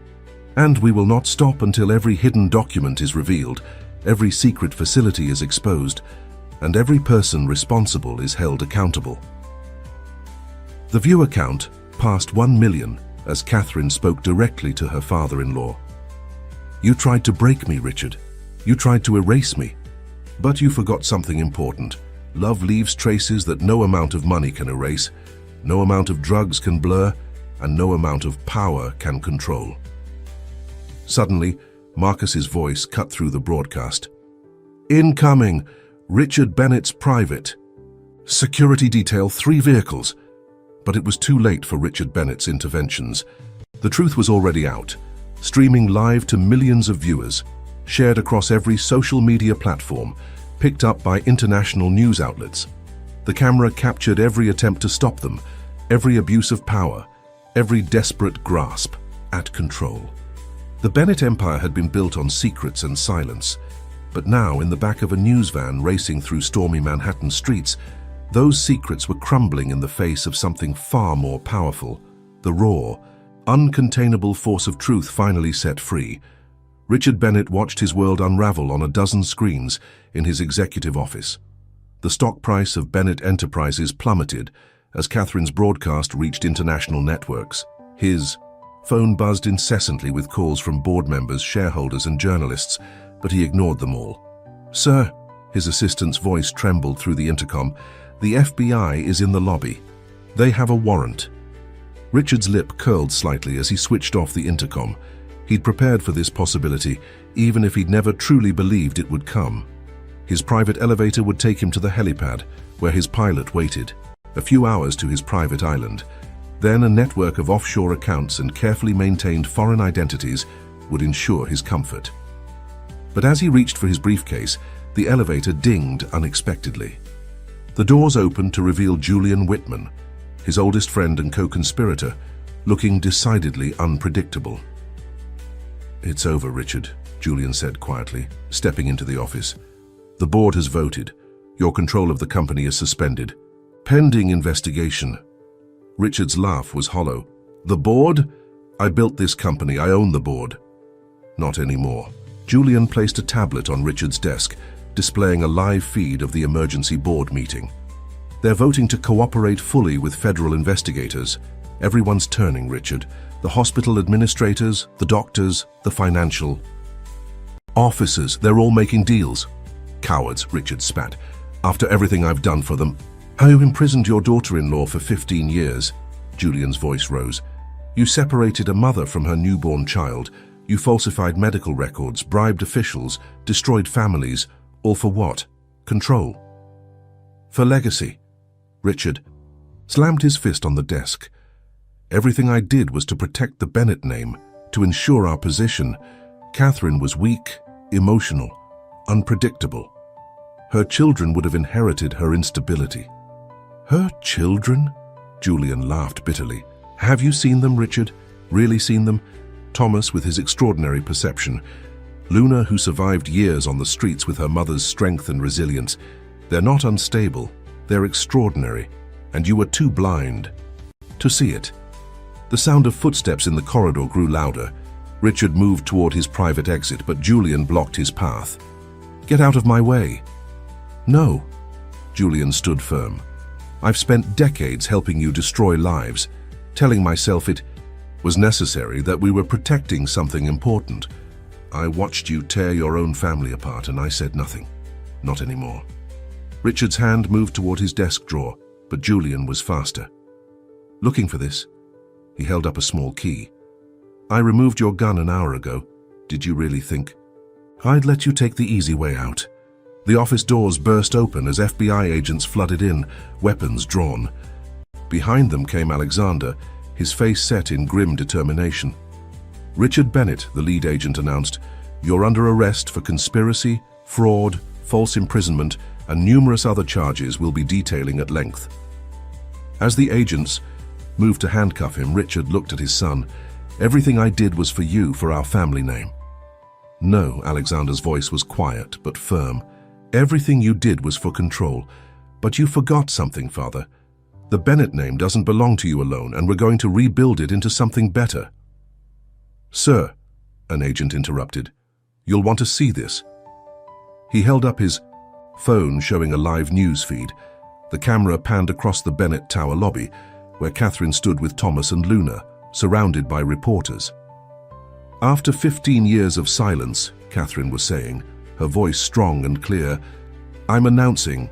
And we will not stop until every hidden document is revealed, every secret facility is exposed, and every person responsible is held accountable." The viewer count passed 1 million as Catherine spoke directly to her father-in-law. "You tried to break me, Richard. You tried to erase me. But you forgot something important. Love leaves traces that no amount of money can erase, no amount of drugs can blur, and no amount of power can control." Suddenly, Marcus's voice cut through the broadcast. "Incoming! Richard Bennett's private. Security detail 3 vehicles." But it was too late for Richard Bennett's interventions. The truth was already out, streaming live to millions of viewers, shared across every social media platform, picked up by international news outlets. The camera captured every attempt to stop them, every abuse of power, every desperate grasp at control. The Bennett empire had been built on secrets and silence, but now in the back of a news van racing through stormy Manhattan streets, those secrets were crumbling in the face of something far more powerful, the raw, uncontainable force of truth finally set free. Richard Bennett watched his world unravel on a dozen screens in his executive office. The stock price of Bennett Enterprises plummeted as Catherine's broadcast reached international networks. His phone buzzed incessantly with calls from board members, shareholders, and journalists, but he ignored them all. "Sir," his assistant's voice trembled through the intercom, "the FBI is in the lobby. They have a warrant." Richard's lip curled slightly as he switched off the intercom. He'd prepared for this possibility, even if he'd never truly believed it would come. His private elevator would take him to the helipad, where his pilot waited. A few hours to his private island. Then a network of offshore accounts and carefully maintained foreign identities would ensure his comfort. But as he reached for his briefcase, the elevator dinged unexpectedly. The doors opened to reveal Julian Whitman, his oldest friend and co-conspirator, looking decidedly unpredictable. "It's over, Richard," Julian said quietly, stepping into the office. "The board has voted. Your control of the company is suspended. Pending investigation." Richard's laugh was hollow. "The board? I built this company. I own the board." "Not anymore." Julian placed a tablet on Richard's desk, displaying a live feed of the emergency board meeting. "They're voting to cooperate fully with federal investigators. Everyone's turning, Richard. The hospital administrators, the doctors, the financial Officers, they're all making deals. Cowards, Richard spat. After everything I've done for them. You imprisoned your daughter-in-law for 15 years. Julian's voice rose. You separated a mother from her newborn child. You falsified medical records, bribed officials, destroyed families. All for what? Control. For legacy. Richard slammed his fist on the desk. Everything I did was to protect the Bennett name, to ensure our position. Catherine was weak, emotional, unpredictable. Her children would have inherited her instability. Her children? Julian laughed bitterly. Have you seen them, Richard? Really seen them? Thomas, with his extraordinary perception. Luna, who survived years on the streets with her mother's strength and resilience. They're not unstable, they're extraordinary, and you were too blind to see it. The sound of footsteps in the corridor grew louder. Richard moved toward his private exit, but Julian blocked his path. Get out of my way. No. Julian stood firm. I've spent decades helping you destroy lives, telling myself it was necessary, that we were protecting something important. I watched you tear your own family apart, and I said nothing. Not anymore. Richard's hand moved toward his desk drawer, but Julian was faster. Looking for this? He held up a small key. I removed your gun an hour ago. Did you really think I'd let you take the easy way out? The office doors burst open as FBI agents flooded in, weapons drawn. Behind them came Alexander, his face set in grim determination. Richard Bennett, the lead agent, announced, "You're under arrest for conspiracy, fraud, false imprisonment, and numerous other charges we'll be detailing at length." As the agents moved to handcuff him, Richard looked at his son. "Everything I did was for you, for our family name." "No," Alexander's voice was quiet but firm. "Everything you did was for control. But you forgot something, Father. The Bennett name doesn't belong to you alone, and we're going to rebuild it into something better." "Sir," an agent interrupted, "you'll want to see this." He held up his phone, showing a live news feed. The camera panned across the Bennett Tower lobby, where Catherine stood with Thomas and Luna, surrounded by reporters. "After 15 years of silence," Catherine was saying, her voice strong and clear, "I'm announcing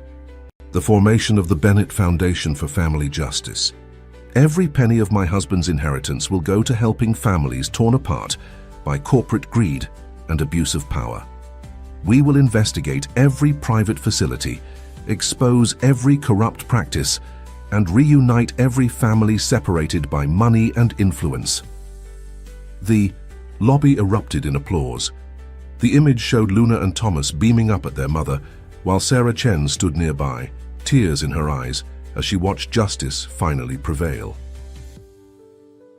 the formation of the Bennett Foundation for Family Justice. Every penny of my husband's inheritance will go to helping families torn apart by corporate greed and abuse of power. We will investigate every private facility, expose every corrupt practice, and reunite every family separated by money and influence." The lobby erupted in applause. The image showed Luna and Thomas beaming up at their mother, while Sarah Chen stood nearby, tears in her eyes, as she watched justice finally prevail.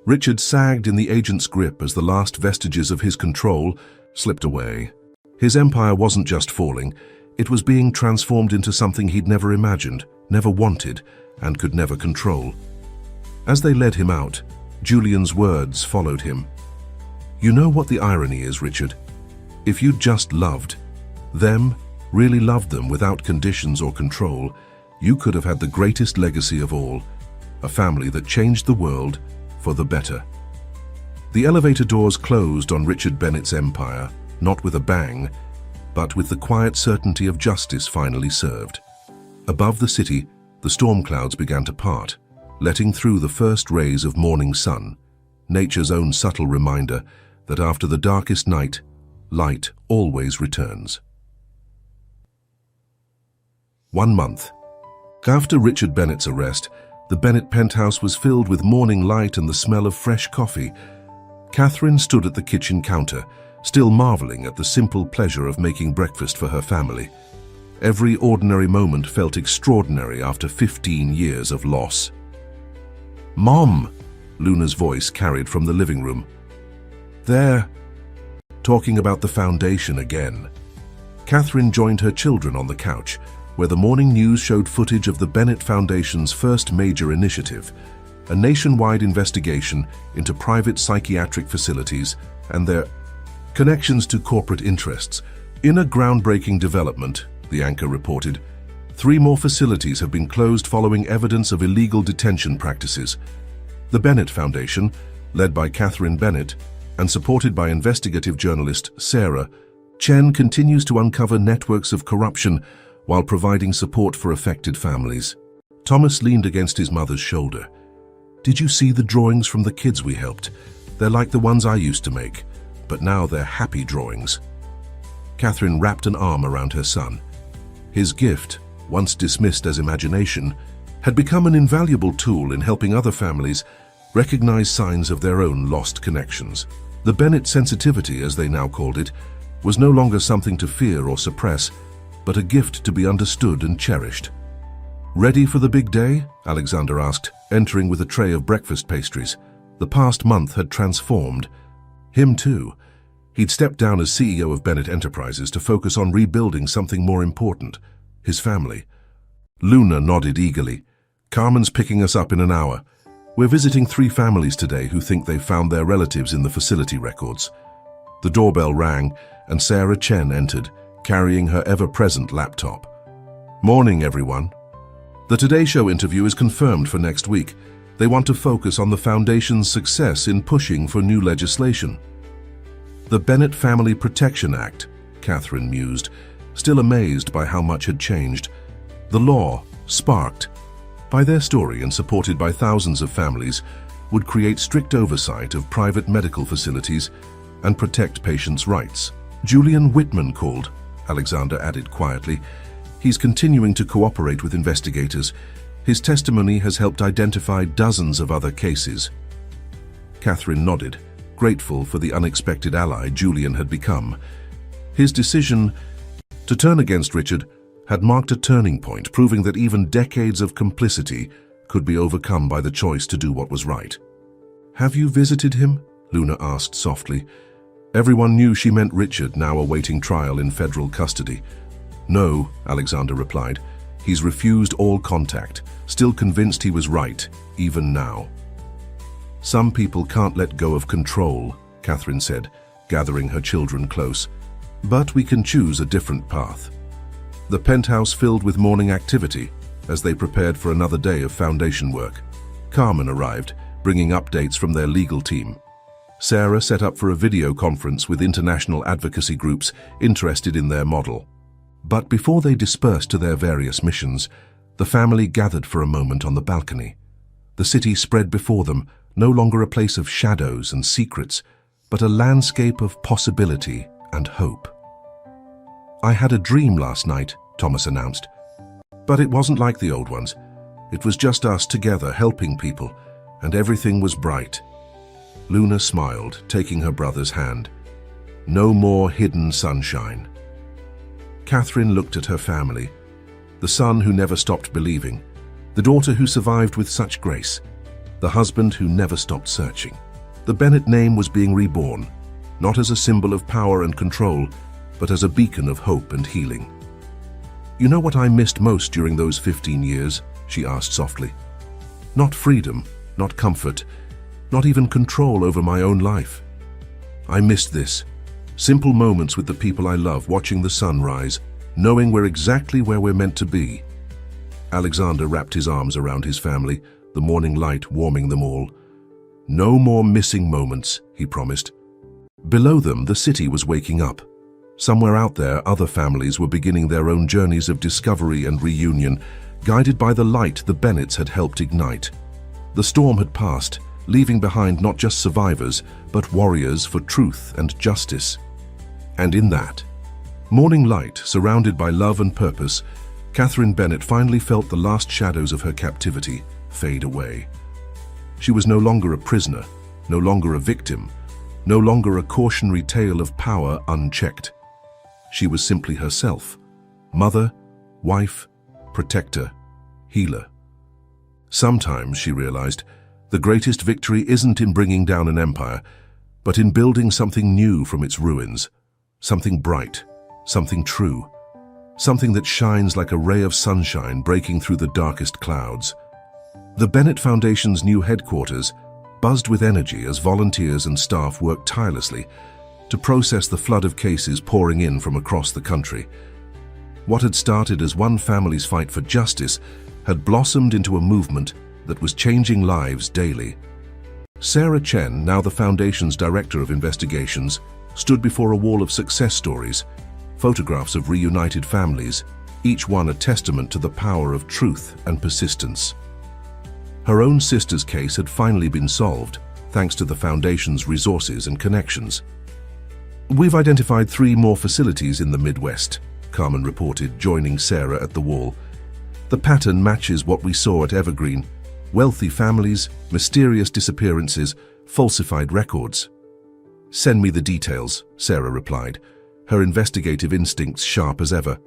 Richard sagged in the agent's grip as the last vestiges of his control slipped away. His empire wasn't just falling, it was being transformed into something he'd never imagined, never wanted, and could never control. As they led him out, Julian's words followed him. "You know what the irony is, Richard? If you'd just loved them, really loved them without conditions or control, you could have had the greatest legacy of all, a family that changed the world for the better." The elevator doors closed on Richard Bennett's empire, not with a bang, but with the quiet certainty of justice finally served. Above the city, the storm clouds began to part, letting through the first rays of morning sun, nature's own subtle reminder that after the darkest night, light always returns. 1 month. After Richard Bennett's arrest, the Bennett penthouse was filled with morning light and the smell of fresh coffee. Catherine stood at the kitchen counter, still marveling at the simple pleasure of making breakfast for her family. Every ordinary moment felt extraordinary after 15 years of loss. "Mom!" Luna's voice carried from the living room. "They're talking about the foundation again." Catherine joined her children on the couch, where the morning news showed footage of the Bennett Foundation's first major initiative, a nationwide investigation into private psychiatric facilities and their connections to corporate interests. "In a groundbreaking development," the anchor reported, 3 more facilities have been closed following evidence of illegal detention practices. The Bennett Foundation, led by Catherine Bennett and supported by investigative journalist Sarah Chen continues to uncover networks of corruption while providing support for affected families. Thomas leaned against his mother's shoulder. "Did you see the drawings from the kids we helped? They're like the ones I used to make, but now they're happy drawings." Catherine wrapped an arm around her son. His gift, once dismissed as imagination, had become an invaluable tool in helping other families recognize signs of their own lost connections. The Bennett sensitivity, as they now called it, was no longer something to fear or suppress, but a gift to be understood and cherished. "Ready for the big day?" Alexander asked, entering with a tray of breakfast pastries. The past month had transformed him too. He'd stepped down as CEO of Bennett Enterprises to focus on rebuilding something more important, his family. Luna nodded eagerly. "Carmen's picking us up in an hour. We're visiting 3 families today who think they've found their relatives in the facility records." The doorbell rang, and Sarah Chen entered, carrying her ever-present laptop. "Morning, everyone." The Today Show interview is confirmed for next week. They want to focus on the Foundation's success in pushing for new legislation. "The Bennett Family Protection Act," Catherine mused, still amazed by how much had changed. The law, sparked by their story and supported by thousands of families, would create strict oversight of private medical facilities and protect patients' rights. "Julian Whitman called," Alexander added quietly. "He's continuing to cooperate with investigators. His testimony has helped identify dozens of other cases." Catherine nodded, grateful for the unexpected ally Julian had become. His decision to turn against Richard had marked a turning point, proving that even decades of complicity could be overcome by the choice to do what was right. "Have you visited him?" Luna asked softly. Everyone knew she meant Richard, now awaiting trial in federal custody. "No," Alexander replied. "He's refused all contact, still convinced he was right, even now." "Some people can't let go of control," Catherine said, gathering her children close. "But we can choose a different path." The penthouse filled with morning activity as they prepared for another day of foundation work. Carmen arrived, bringing updates from their legal team. Sarah set up for a video conference with international advocacy groups interested in their model. But before they dispersed to their various missions, the family gathered for a moment on the balcony. The city spread before them, no longer a place of shadows and secrets, but a landscape of possibility and hope. "I had a dream last night," Thomas announced. "But it wasn't like the old ones. It was just us together helping people, and everything was bright." Luna smiled, taking her brother's hand. "No more hidden sunshine." Catherine looked at her family. The son who never stopped believing, the daughter who survived with such grace, the husband who never stopped searching. The Bennett name was being reborn, not as a symbol of power and control, but as a beacon of hope and healing. "You know what I missed most during those 15 years?" she asked softly. "Not freedom, not comfort, not even control over my own life. I missed this. Simple moments with the people I love, watching the sun rise, knowing we're exactly where we're meant to be." Alexander wrapped his arms around his family, the morning light warming them all. "No more missing moments," he promised. Below them, the city was waking up. Somewhere out there, other families were beginning their own journeys of discovery and reunion, guided by the light the Bennetts had helped ignite. The storm had passed, leaving behind not just survivors, but warriors for truth and justice. And in that morning light, surrounded by love and purpose, Catherine Bennett finally felt the last shadows of her captivity fade away. She was no longer a prisoner, no longer a victim, no longer a cautionary tale of power unchecked. She was simply herself, mother, wife, protector, healer. Sometimes, she realized, the greatest victory isn't in bringing down an empire, but in building something new from its ruins, something bright, something true, something that shines like a ray of sunshine breaking through the darkest clouds. The Bennett Foundation's new headquarters buzzed with energy as volunteers and staff worked tirelessly to process the flood of cases pouring in from across the country. What had started as one family's fight for justice had blossomed into a movement that was changing lives daily. Sarah Chen, now the Foundation's Director of Investigations, stood before a wall of success stories, photographs of reunited families, each one a testament to the power of truth and persistence. Her own sister's case had finally been solved, thanks to the Foundation's resources and connections. "We've identified 3 more facilities in the Midwest," Carmen reported, joining Sarah at the wall. "The pattern matches what we saw at Evergreen: wealthy families, mysterious disappearances, falsified records." "Send me the details," Sarah replied, her investigative instincts sharp as ever.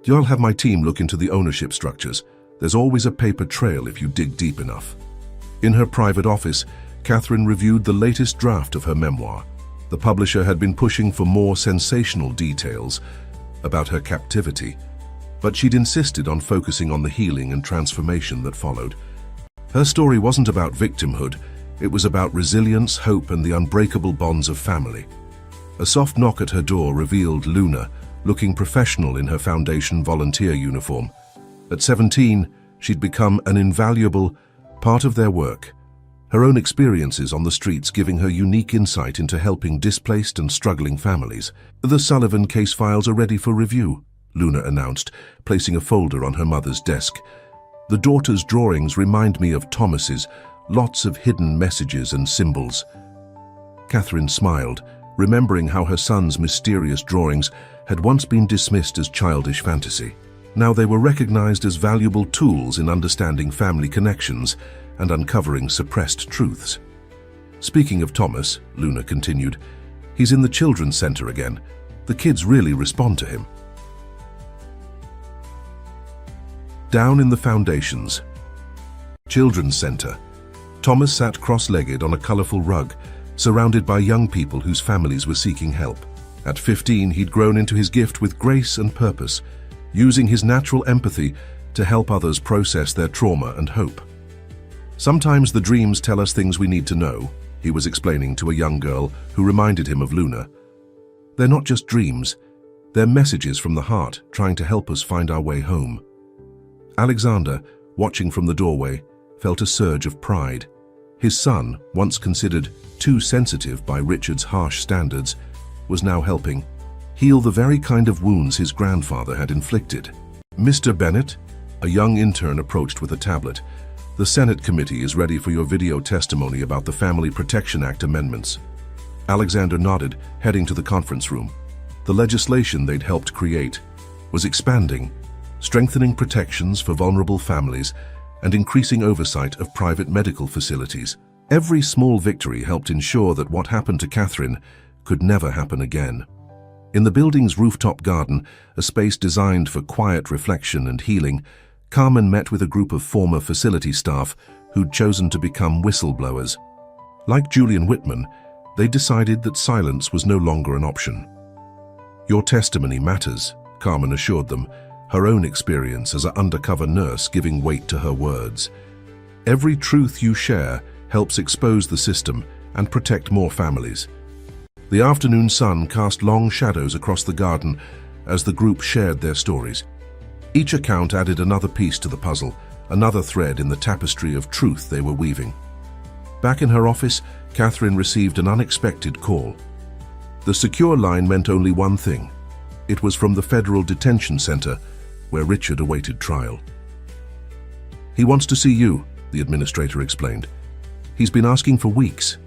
"I'll have my team look into the ownership structures. There's always a paper trail if you dig deep enough." In her private office, Catherine reviewed the latest draft of her memoir. The publisher had been pushing for more sensational details about her captivity, but she'd insisted on focusing on the healing and transformation that followed. Her story wasn't about victimhood, it was about resilience, hope, and the unbreakable bonds of family. A soft knock at her door revealed Luna, looking professional in her Foundation volunteer uniform. At 17, she'd become an invaluable part of their work, her own experiences on the streets giving her unique insight into helping displaced and struggling families. "The Sullivan case files are ready for review," Luna announced, placing a folder on her mother's desk. "The daughter's drawings remind me of Thomas's, lots of hidden messages and symbols." Catherine smiled, remembering how her son's mysterious drawings had once been dismissed as childish fantasy. Now they were recognized as valuable tools in understanding family connections and uncovering suppressed truths. "Speaking of Thomas," Luna continued, "he's in the children's center again. The kids really respond to him." Down in the Foundation's Children's Center, Thomas sat cross-legged on a colorful rug, surrounded by young people whose families were seeking help. At 15, he'd grown into his gift with grace and purpose, using his natural empathy to help others process their trauma and hope. "Sometimes the dreams tell us things we need to know," he was explaining to a young girl who reminded him of Luna. "They're not just dreams, they're messages from the heart trying to help us find our way home." Alexander, watching from the doorway, felt a surge of pride. His son, once considered too sensitive by Richard's harsh standards, was now helping heal the very kind of wounds his grandfather had inflicted. "Mr. Bennett," a young intern approached with a tablet, "the Senate committee is ready for your video testimony about the Family Protection Act amendments." Alexander nodded, heading to the conference room. The legislation they'd helped create was expanding, strengthening protections for vulnerable families and increasing oversight of private medical facilities. Every small victory helped ensure that what happened to Catherine could never happen again. In the building's rooftop garden, a space designed for quiet reflection and healing, Carmen met with a group of former facility staff who'd chosen to become whistleblowers. Like Julian Whitman, they decided that silence was no longer an option. "Your testimony matters," Carmen assured them, her own experience as an undercover nurse giving weight to her words. "Every truth you share helps expose the system and protect more families." The afternoon sun cast long shadows across the garden as the group shared their stories. Each account added another piece to the puzzle, another thread in the tapestry of truth they were weaving. Back in her office, Catherine received an unexpected call. The secure line meant only one thing. It was from the Federal Detention Center, where Richard awaited trial. "He wants to see you," the administrator explained. "He's been asking for weeks."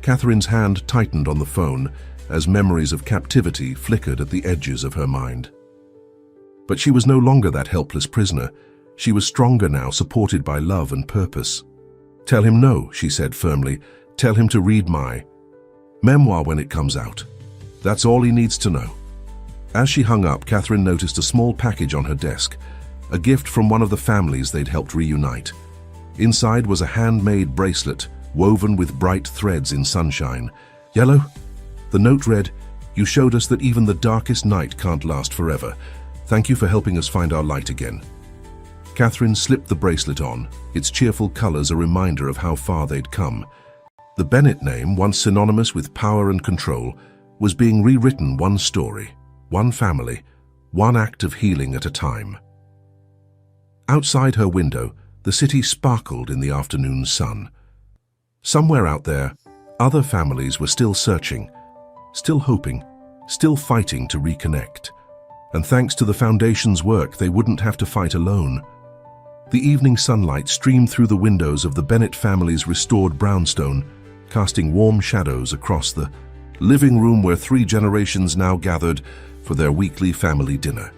Catherine's hand tightened on the phone as memories of captivity flickered at the edges of her mind. But she was no longer that helpless prisoner. She was stronger now, supported by love and purpose. "Tell him no," she said firmly. "Tell him to read my memoir when it comes out. That's all he needs to know." As she hung up, Catherine noticed a small package on her desk, a gift from one of the families they'd helped reunite. Inside was a handmade bracelet, woven with bright threads in sunshine. "Yellow?" The note read, "You showed us that even the darkest night can't last forever. Thank you for helping us find our light again." Catherine slipped the bracelet on, its cheerful colors a reminder of how far they'd come. The Bennett name, once synonymous with power and control, was being rewritten, one story, one family, one act of healing at a time. Outside her window, the city sparkled in the afternoon sun. Somewhere out there, other families were still searching, still hoping, still fighting to reconnect. And thanks to the Foundation's work, they wouldn't have to fight alone. The evening sunlight streamed through the windows of the Bennett family's restored brownstone, casting warm shadows across the living room where 3 generations now gathered for their weekly family dinner.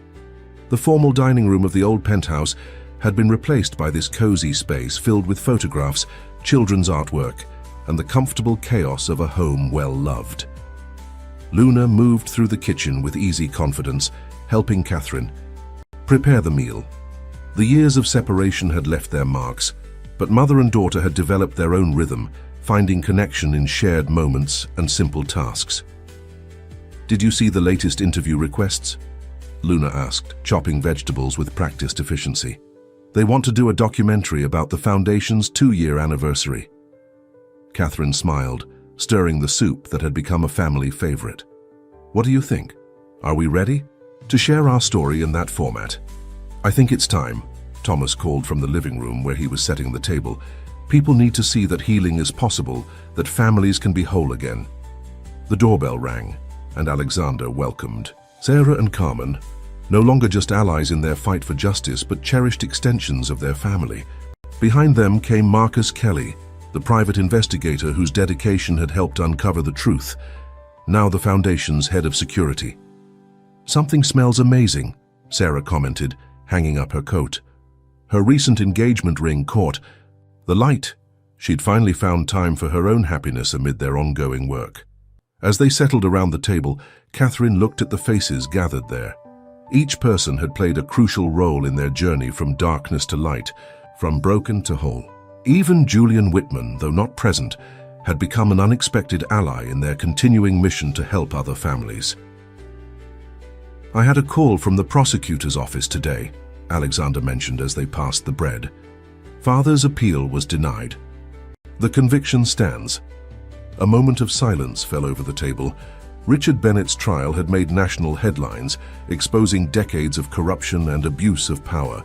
The formal dining room of the old penthouse had been replaced by this cozy space filled with photographs, children's artwork, and the comfortable chaos of a home well loved. Luna moved through the kitchen with easy confidence, helping Catherine prepare the meal. The years of separation had left their marks, but mother and daughter had developed their own rhythm, finding connection in shared moments and simple tasks. "Did you see the latest interview requests?" Luna asked, chopping vegetables with practiced efficiency. "They want to do a documentary about the Foundation's 2-year anniversary." Catherine smiled, stirring the soup that had become a family favorite. "What do you think? Are we ready to share our story in that format?" "I think it's time," Thomas called from the living room where he was setting the table. "People need to see that healing is possible, that families can be whole again." The doorbell rang, and Alexander welcomed Sarah and Carmen, no longer just allies in their fight for justice, but cherished extensions of their family. Behind them came Marcus Kelly, the private investigator whose dedication had helped uncover the truth, now the Foundation's head of security. "Something smells amazing," Sarah commented, hanging up her coat. Her recent engagement ring caught the light. She'd finally found time for her own happiness amid their ongoing work. As they settled around the table, Catherine looked at the faces gathered there. Each person had played a crucial role in their journey from darkness to light, from broken to whole. Even Julian Whitman, though not present, had become an unexpected ally in their continuing mission to help other families. "I had a call from the prosecutor's office today," Alexander mentioned as they passed the bread. "Father's appeal was denied. The conviction stands." A moment of silence fell over the table. Richard Bennett's trial had made national headlines, exposing decades of corruption and abuse of power.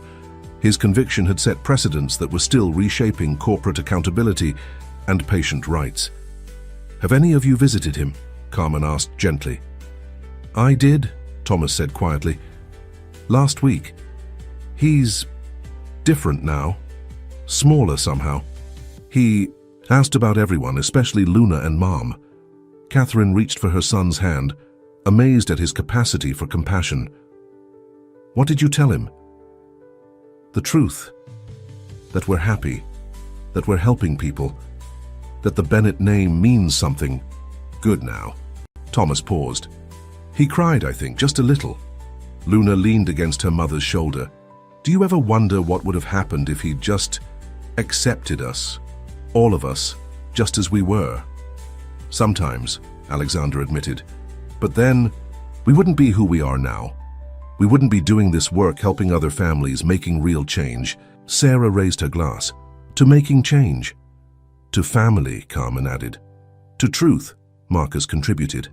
His conviction had set precedents that were still reshaping corporate accountability and patient rights. "Have any of you visited him?" Carmen asked gently. "I did," Thomas said quietly. "Last week. He's different now. Smaller somehow. He asked about everyone, especially Luna and Mom." Catherine reached for her son's hand, amazed at his capacity for compassion. "What did you tell him?" "The truth. That we're happy. That we're helping people. That the Bennett name means something good now." Thomas paused. "He cried, I think, just a little." Luna leaned against her mother's shoulder. "Do you ever wonder what would have happened if he'd just accepted us, all of us, just as we were?" "Sometimes," Alexander admitted. "But then, we wouldn't be who we are now. We wouldn't be doing this work helping other families, making real change." Sarah raised her glass. "To making change." "To family," Carmen added. "To truth," Marcus contributed.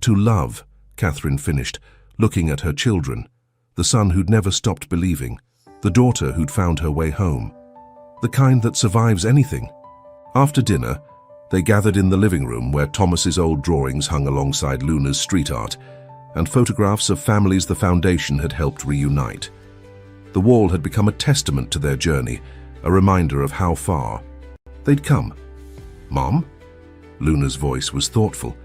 "To love," Catherine finished, looking at her children. The son who'd never stopped believing. The daughter who'd found her way home. The kind that survives anything. After dinner, they gathered in the living room where Thomas's old drawings hung alongside Luna's street art and photographs of families the Foundation had helped reunite. The wall had become a testament to their journey, a reminder of how far they'd come. "Mom?" Luna's voice was thoughtful.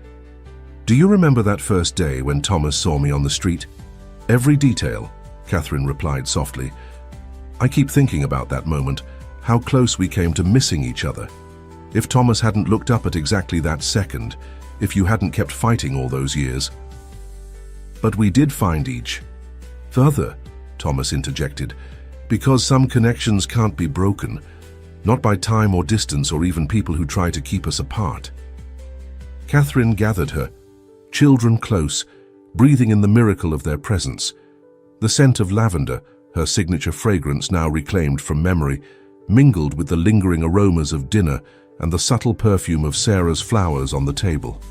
"Do you remember that first day when Thomas saw me on the street?" "Every detail," Catherine replied softly. "I keep thinking about that moment, how close we came to missing each other. If Thomas hadn't looked up at exactly that second, if you hadn't kept fighting all those years." "But we did find each other," Thomas interjected, "because some connections can't be broken, not by time or distance or even people who try to keep us apart." Catherine gathered her, children close, breathing in the miracle of their presence. The scent of lavender, her signature fragrance now reclaimed from memory, mingled with the lingering aromas of dinner and the subtle perfume of Sarah's flowers on the table.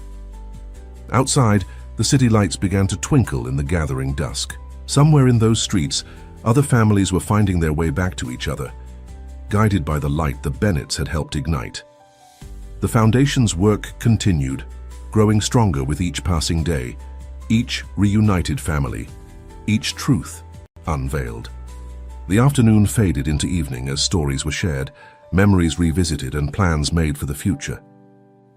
Outside, the city lights began to twinkle in the gathering dusk. Somewhere in those streets, other families were finding their way back to each other, guided by the light the Bennetts had helped ignite. The Foundation's work continued, growing stronger with each passing day, each reunited family, each truth unveiled. The afternoon faded into evening as stories were shared, memories revisited, and plans made for the future.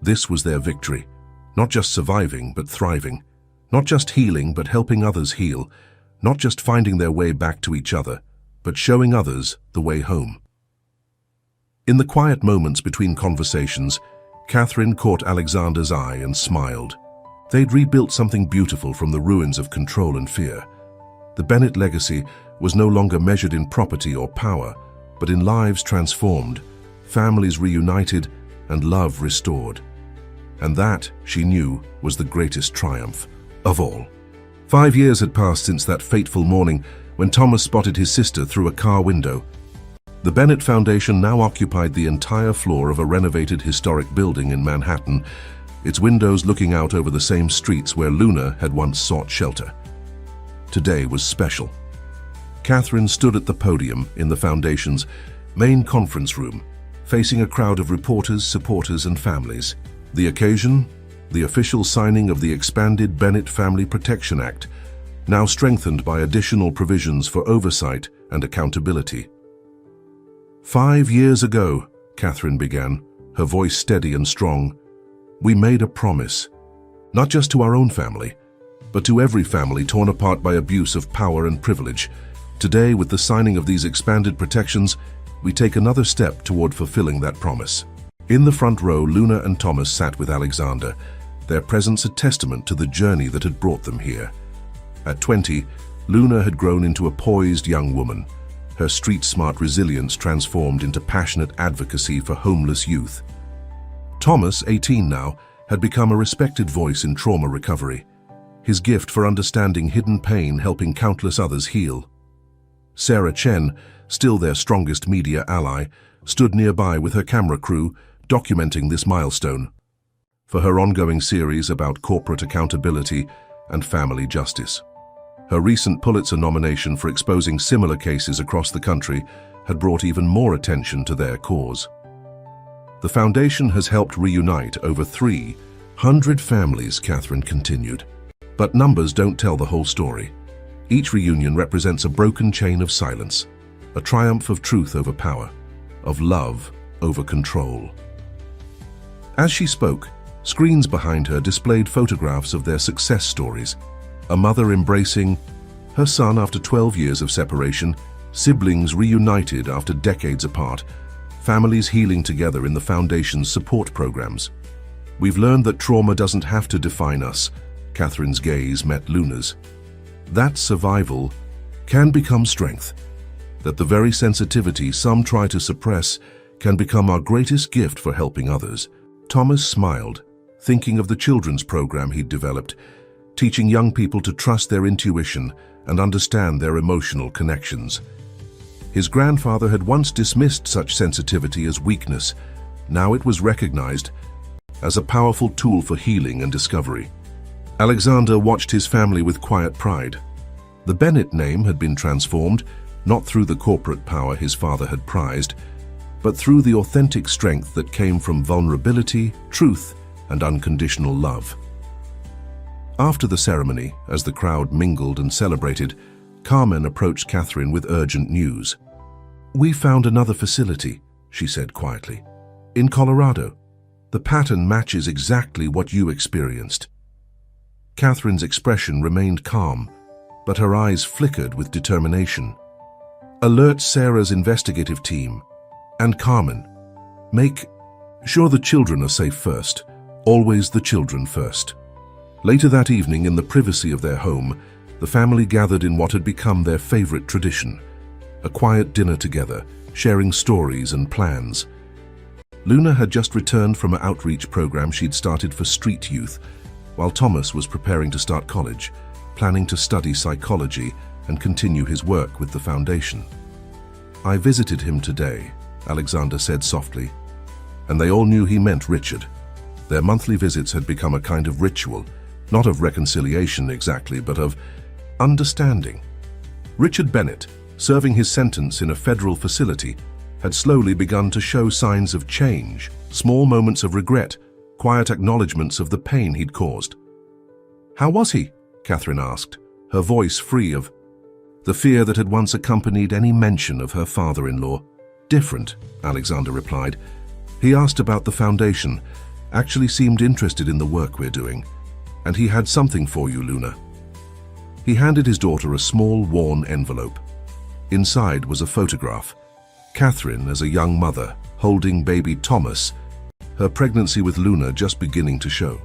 This was their victory, not just surviving but thriving, not just healing but helping others heal, not just finding their way back to each other, but showing others the way home. In the quiet moments between conversations, Catherine caught Alexander's eye and smiled. They'd rebuilt something beautiful from the ruins of control and fear. The Bennett legacy was no longer measured in property or power, but in lives transformed, families reunited, and love restored. And that, she knew, was the greatest triumph of all. 5 years had passed since that fateful morning when Thomas spotted his sister through a car window. The Bennett Foundation now occupied the entire floor of a renovated historic building in Manhattan, its windows looking out over the same streets where Luna had once sought shelter. Today was special. Catherine stood at the podium in the Foundation's main conference room, facing a crowd of reporters, supporters, and families. The occasion? The official signing of the expanded Bennett Family Protection Act, now strengthened by additional provisions for oversight and accountability. 5 years ago, Catherine began, her voice steady and strong, we made a promise, not just to our own family, but to every family torn apart by abuse of power and privilege. Today, with the signing of these expanded protections, we take another step toward fulfilling that promise. In the front row, Luna and Thomas sat with Alexander, their presence a testament to the journey that had brought them here. At 20, Luna had grown into a poised young woman, her street-smart resilience transformed into passionate advocacy for homeless youth. Thomas, 18 now, had become a respected voice in trauma recovery, his gift for understanding hidden pain helping countless others heal. Sarah Chen, still their strongest media ally, stood nearby with her camera crew, documenting this milestone for her ongoing series about corporate accountability and family justice. Her recent Pulitzer nomination for exposing similar cases across the country had brought even more attention to their cause. The foundation has helped reunite over 300 families, Catherine continued. But numbers don't tell the whole story. Each reunion represents a broken chain of silence, a triumph of truth over power, of love over control. As she spoke, screens behind her displayed photographs of their success stories, a mother embracing her son after 12 years of separation, siblings reunited after decades apart, families healing together in the Foundation's support programs. We've learned that trauma doesn't have to define us. Catherine's gaze met Luna's. That survival can become strength, that the very sensitivity some try to suppress can become our greatest gift for helping others. Thomas smiled, thinking of the children's program he'd developed, teaching young people to trust their intuition and understand their emotional connections. His grandfather had once dismissed such sensitivity as weakness. Now it was recognized as a powerful tool for healing and discovery. Alexander watched his family with quiet pride. The Bennett name had been transformed, not through the corporate power his father had prized, but through the authentic strength that came from vulnerability, truth, and unconditional love. After the ceremony, as the crowd mingled and celebrated, Carmen approached Catherine with urgent news. "We found another facility," she said quietly. "In Colorado. The pattern matches exactly what you experienced." Catherine's expression remained calm, but her eyes flickered with determination. "Alert Sarah's investigative team. And Carmen. Make sure the children are safe first. Always the children first." Later that evening, in the privacy of their home, the family gathered in what had become their favorite tradition, a quiet dinner together, sharing stories and plans. Luna had just returned from an outreach program she'd started for street youth, while Thomas was preparing to start college, planning to study psychology and continue his work with the Foundation. "I visited him today," Alexander said softly, and they all knew he meant Richard. Their monthly visits had become a kind of ritual, not of reconciliation exactly, but of understanding. Richard Bennett, serving his sentence in a federal facility, had slowly begun to show signs of change, small moments of regret, quiet acknowledgements of the pain he'd caused. "How was he?" Catherine asked, her voice free of the fear that had once accompanied any mention of her father-in-law. "Different," Alexander replied. "He asked about the foundation, actually seemed interested in the work we're doing. And he had something for you, Luna." He handed his daughter a small, worn envelope. Inside was a photograph. Catherine as a young mother, holding baby Thomas, her pregnancy with Luna just beginning to show.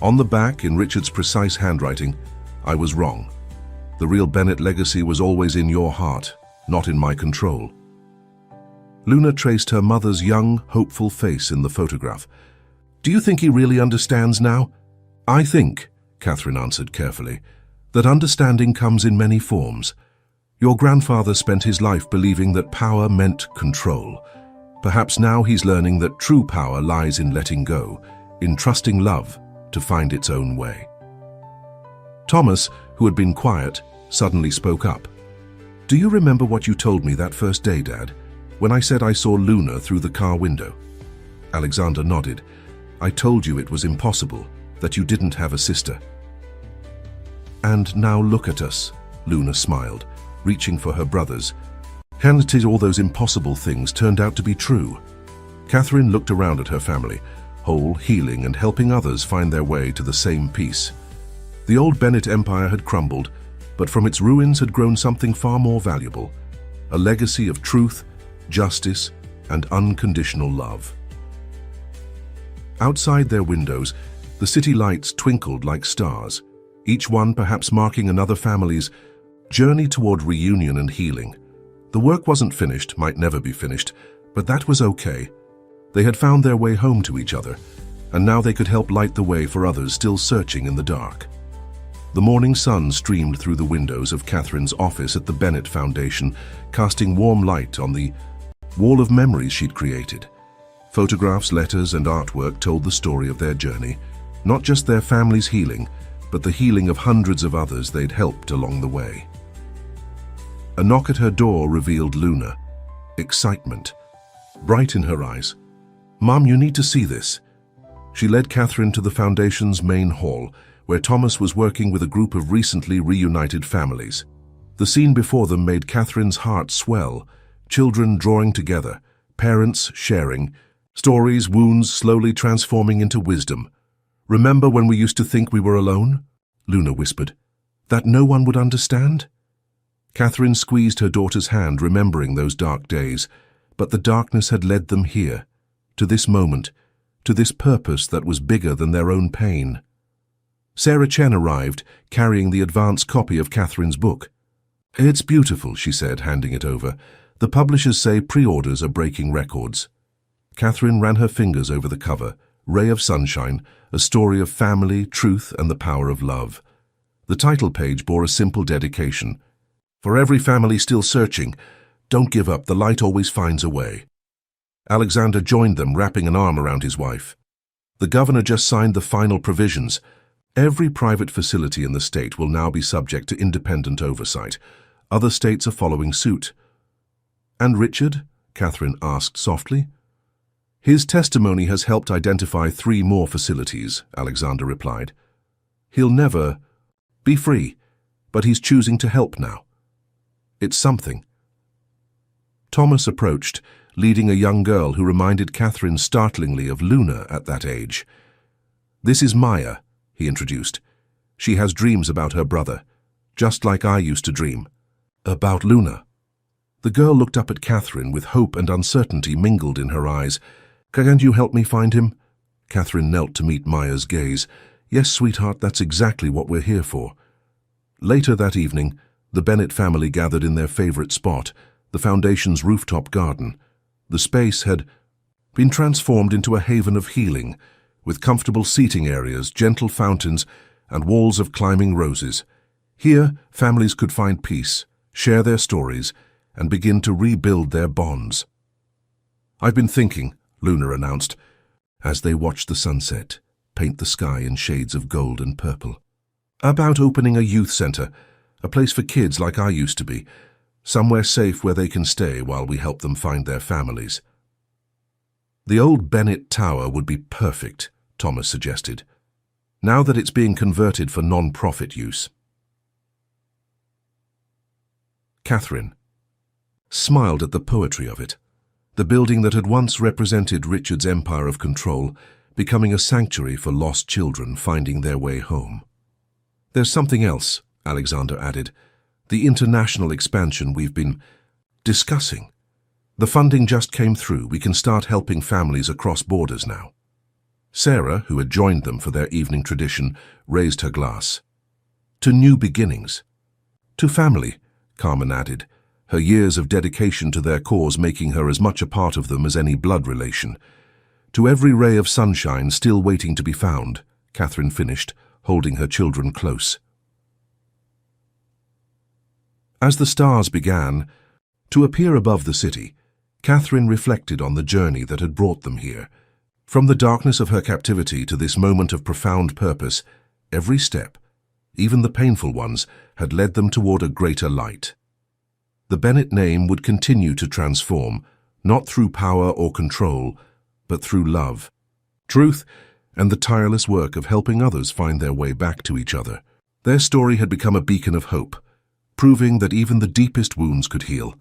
On the back, in Richard's precise handwriting, "I was wrong. The real Bennett legacy was always in your heart, not in my control." Luna traced her mother's young, hopeful face in the photograph. "Do you think he really understands now?" "I think," Catherine answered carefully, "that understanding comes in many forms. Your grandfather spent his life believing that power meant control. Perhaps now he's learning that true power lies in letting go, in trusting love to find its own way." Thomas, who had been quiet, suddenly spoke up. "Do you remember what you told me that first day, Dad, when I said I saw Luna through the car window?" Alexander nodded. "I told you it was impossible, that you didn't have a sister." "And now look at us," Luna smiled, reaching for her brothers. "And all those impossible things turned out to be true." Catherine looked around at her family, whole, healing, and helping others find their way to the same peace. The old Bennett empire had crumbled, but from its ruins had grown something far more valuable, a legacy of truth, justice, and unconditional love. Outside their windows, the city lights twinkled like stars, each one perhaps marking another family's journey toward reunion and healing. The work wasn't finished, might never be finished, but that was okay. They had found their way home to each other, and now they could help light the way for others still searching in the dark. The morning sun streamed through the windows of Catherine's office at the Bennett Foundation, casting warm light on the wall of memories she'd created. Photographs, letters, and artwork told the story of their journey, not just their family's healing, but the healing of hundreds of others they'd helped along the way. A knock at her door revealed Luna. Excitement, bright in her eyes. "Mom, you need to see this." She led Catherine to the Foundation's main hall, where Thomas was working with a group of recently reunited families. The scene before them made Catherine's heart swell, children drawing together, parents sharing, stories, wounds slowly transforming into wisdom. "Remember when we used to think we were alone?" Luna whispered. "That no one would understand?" Catherine squeezed her daughter's hand, remembering those dark days, but the darkness had led them here, to this moment, to this purpose that was bigger than their own pain. Sarah Chen arrived, carrying the advance copy of Catherine's book. "It's beautiful," she said, handing it over. "The publishers say pre-orders are breaking records." Catherine ran her fingers over the cover. Ray of Sunshine, a story of family, truth, and the power of love. The title page bore a simple dedication. "For every family still searching, don't give up, the light always finds a way." Alexander joined them, wrapping an arm around his wife. "The governor just signed the final provisions. Every private facility in the state will now be subject to independent oversight. Other states are following suit." "And Richard?" Catherine asked softly. "His testimony has helped identify 3 more facilities," Alexander replied. "He'll never be free, but he's choosing to help now. It's something." Thomas approached, leading a young girl who reminded Catherine startlingly of Luna at that age. "This is Maya," he introduced. "She has dreams about her brother, just like I used to dream. About Luna." The girl looked up at Catherine with hope and uncertainty mingled in her eyes. "Can't you help me find him?" Catherine knelt to meet Maya's gaze. "Yes, sweetheart, that's exactly what we're here for." Later that evening, the Bennett family gathered in their favorite spot, the Foundation's rooftop garden. The space had been transformed into a haven of healing, with comfortable seating areas, gentle fountains, and walls of climbing roses. Here, families could find peace, share their stories, and begin to rebuild their bonds. "I've been thinking," Luna announced, as they watched the sunset paint the sky in shades of gold and purple, "about opening a youth center, a place for kids like I used to be, somewhere safe where they can stay while we help them find their families." "The old Bennett Tower would be perfect," Thomas suggested, "now that it's being converted for non-profit use." Catherine smiled at the poetry of it. The building that had once represented Richard's empire of control, becoming a sanctuary for lost children finding their way home. "There's something else," Alexander added. "The international expansion we've been discussing. The funding just came through. We can start helping families across borders now." Sarah, who had joined them for their evening tradition, raised her glass. "To new beginnings." "To family," Carmen added, her years of dedication to their cause making her as much a part of them as any blood relation. "To every ray of sunshine still waiting to be found," Catherine finished, holding her children close. As the stars began to appear above the city, Catherine reflected on the journey that had brought them here. From the darkness of her captivity to this moment of profound purpose, every step, even the painful ones, had led them toward a greater light. The Bennett name would continue to transform, not through power or control, but through love, truth, and the tireless work of helping others find their way back to each other. Their story had become a beacon of hope, proving that even the deepest wounds could heal,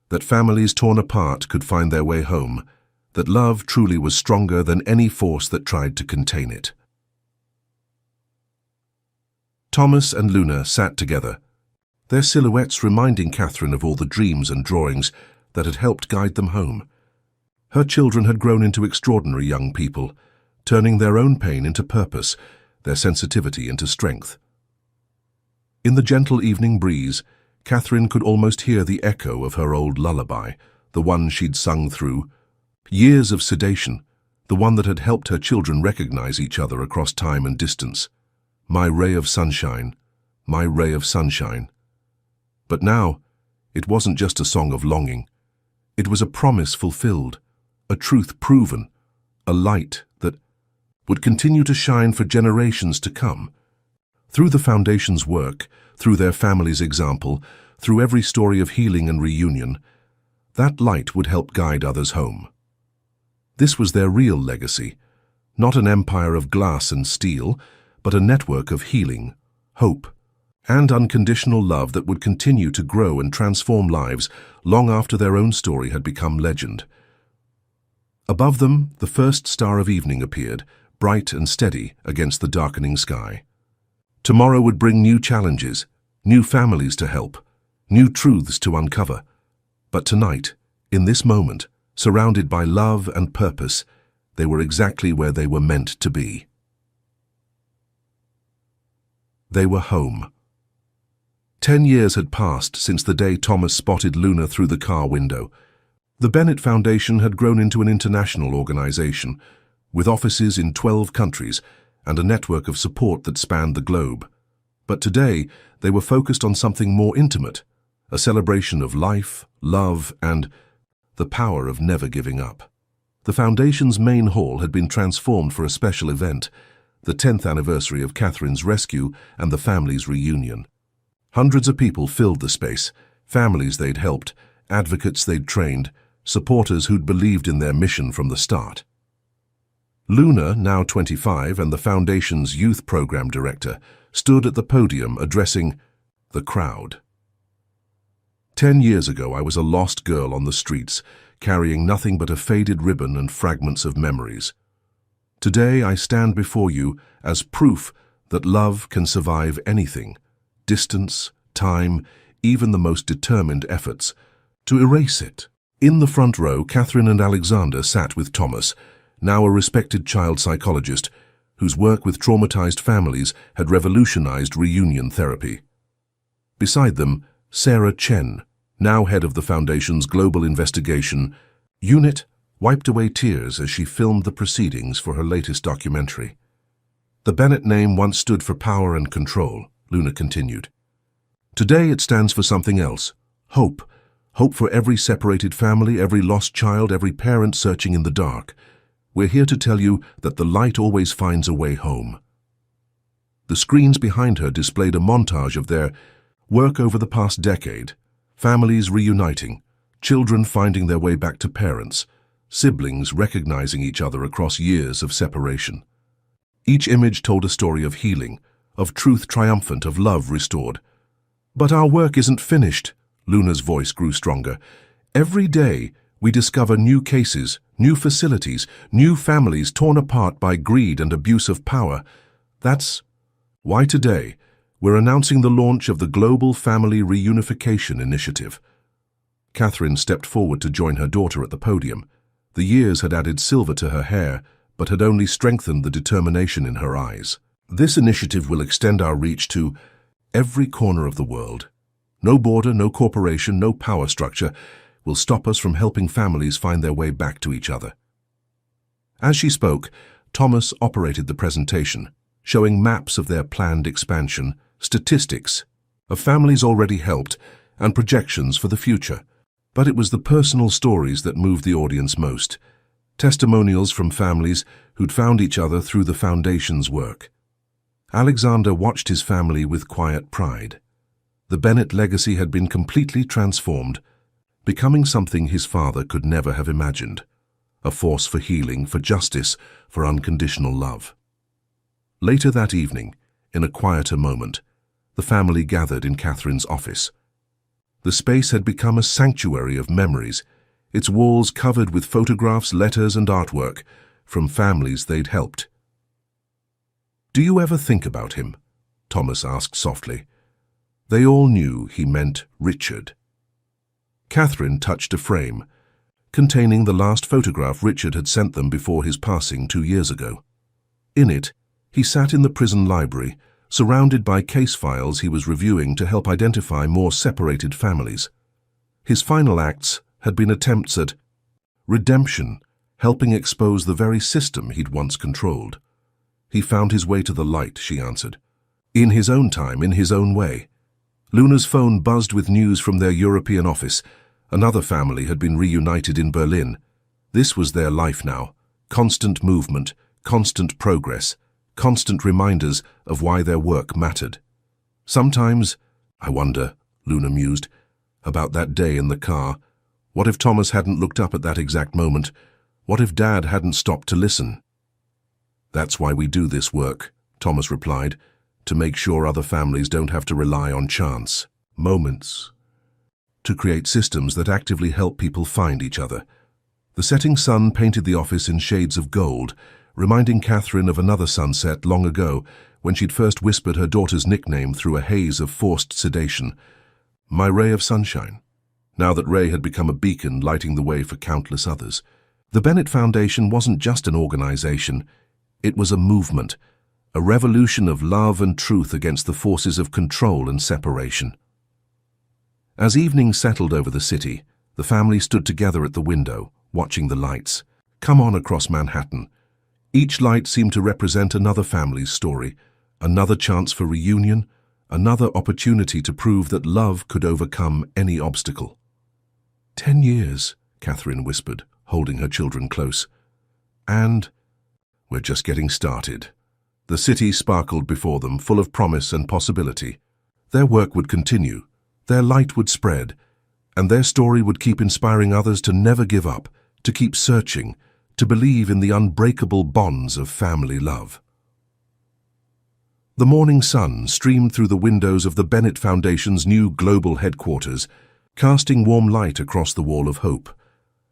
that families torn apart could find their way home, that love truly was stronger than any force that tried to contain it. Thomas and Luna sat together, their silhouettes reminding Catherine of all the dreams and drawings that had helped guide them home. Her children had grown into extraordinary young people, turning their own pain into purpose, their sensitivity into strength. In the gentle evening breeze, Catherine could almost hear the echo of her old lullaby, the one she'd sung through years of sedation, the one that had helped her children recognize each other across time and distance. "My ray of sunshine, my ray of sunshine." But now, it wasn't just a song of longing. It was a promise fulfilled, a truth proven, a light that would continue to shine for generations to come. Through the Foundation's work, through their family's example, through every story of healing and reunion, that light would help guide others home. This was their real legacy, not an empire of glass and steel, but a network of healing, hope, and unconditional love that would continue to grow and transform lives long after their own story had become legend. Above them, the first star of evening appeared, bright and steady against the darkening sky. Tomorrow would bring new challenges, new families to help, new truths to uncover. But tonight, in this moment, surrounded by love and purpose, they were exactly where they were meant to be. They were home. 10 years had passed since the day Thomas spotted Luna through the car window. The Bennett Foundation had grown into an international organization, with offices in 12 countries and a network of support that spanned the globe. But today, they were focused on something more intimate, a celebration of life, love, and the power of never giving up. The Foundation's main hall had been transformed for a special event, the 10th anniversary of Catherine's rescue and the family's reunion. Hundreds of people filled the space, families they'd helped, advocates they'd trained, supporters who'd believed in their mission from the start. Luna, now 25 and the Foundation's youth program director, stood at the podium addressing the crowd. 10 years ago, I was a lost girl on the streets, carrying nothing but a faded ribbon and fragments of memories. Today, I stand before you as proof that love can survive anything, distance, time, even the most determined efforts, to erase it. In the front row, Catherine and Alexander sat with Thomas, now a respected child psychologist, whose work with traumatized families had revolutionized reunion therapy. Beside them, Sarah Chen, now head of the Foundation's Global Investigation Unit, wiped away tears as she filmed the proceedings for her latest documentary. The Bennett name once stood for power and control, Luna continued. Today it stands for something else, hope. Hope for every separated family, every lost child, every parent searching in the dark. We're here to tell you that the light always finds a way home. The screens behind her displayed a montage of their work over the past decade. Families reuniting, children finding their way back to parents, siblings recognizing each other across years of separation. Each image told a story of healing, of truth triumphant, of love restored. But our work isn't finished, Luna's voice grew stronger. Every day, we discover new cases, new facilities, new families torn apart by greed and abuse of power. That's why today, we're announcing the launch of the Global Family Reunification Initiative. Catherine stepped forward to join her daughter at the podium. The years had added silver to her hair, but had only strengthened the determination in her eyes. This initiative will extend our reach to every corner of the world. No border, no corporation, no power structure will stop us from helping families find their way back to each other. As she spoke, Thomas operated the presentation, showing maps of their planned expansion, statistics of families already helped, and projections for the future. But it was the personal stories that moved the audience most. Testimonials from families who'd found each other through the Foundation's work. Alexander watched his family with quiet pride. The Bennett legacy had been completely transformed, becoming something his father could never have imagined. A force for healing, for justice, for unconditional love. Later that evening, in a quieter moment, the family gathered in Catherine's office. The space had become a sanctuary of memories, its walls covered with photographs, letters, and artwork from families they'd helped. "Do you ever think about him?" Thomas asked softly. They all knew he meant Richard. Catherine touched a frame, containing the last photograph Richard had sent them before his passing 2 years ago. In it, he sat in the prison library, surrounded by case files he was reviewing to help identify more separated families. His final acts had been attempts at redemption, helping expose the very system he'd once controlled. "He found his way to the light," she answered. "In his own time, in his own way." Luna's phone buzzed with news from their European office. Another family had been reunited in Berlin. This was their life now. Constant movement, constant progress, constant reminders of why their work mattered. Sometimes, I wonder, Luna mused, about that day in the car. What if Thomas hadn't looked up at that exact moment? What if Dad hadn't stopped to listen? "That's why we do this work," Thomas replied, "to make sure other families don't have to rely on chance, moments, to create systems that actively help people find each other." The setting sun painted the office in shades of gold, reminding Catherine of another sunset long ago when she'd first whispered her daughter's nickname through a haze of forced sedation. "My ray of sunshine." Now that Ray had become a beacon lighting the way for countless others. The Bennett Foundation wasn't just an organization, it was a movement, a revolution of love and truth against the forces of control and separation. As evening settled over the city, the family stood together at the window, watching the lights come on across Manhattan. Each light seemed to represent another family's story, another chance for reunion, another opportunity to prove that love could overcome any obstacle. 10 years, Catherine whispered, holding her children close. "And we're just getting started." The city sparkled before them, full of promise and possibility. Their work would continue, their light would spread, and their story would keep inspiring others to never give up, to keep searching, to believe in the unbreakable bonds of family love. The morning sun streamed through the windows of the Bennett Foundation's new global headquarters, casting warm light across the Wall of Hope.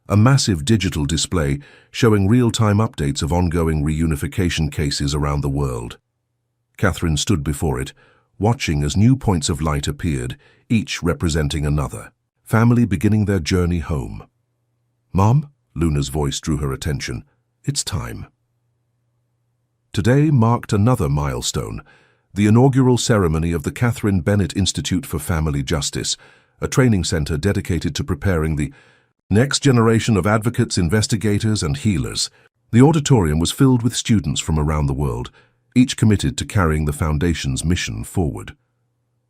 A massive digital display showing real-time updates of ongoing reunification cases around the world. Catherine stood before it, watching as new points of light appeared, each representing another, family beginning their journey home. "Mom?" Luna's voice drew her attention. "It's time." Today marked another milestone, the inaugural ceremony of the Catherine Bennett Institute for Family Justice, a training center dedicated to preparing the next generation of advocates, investigators, and healers. The auditorium was filled with students from around the world, each committed to carrying the Foundation's mission forward.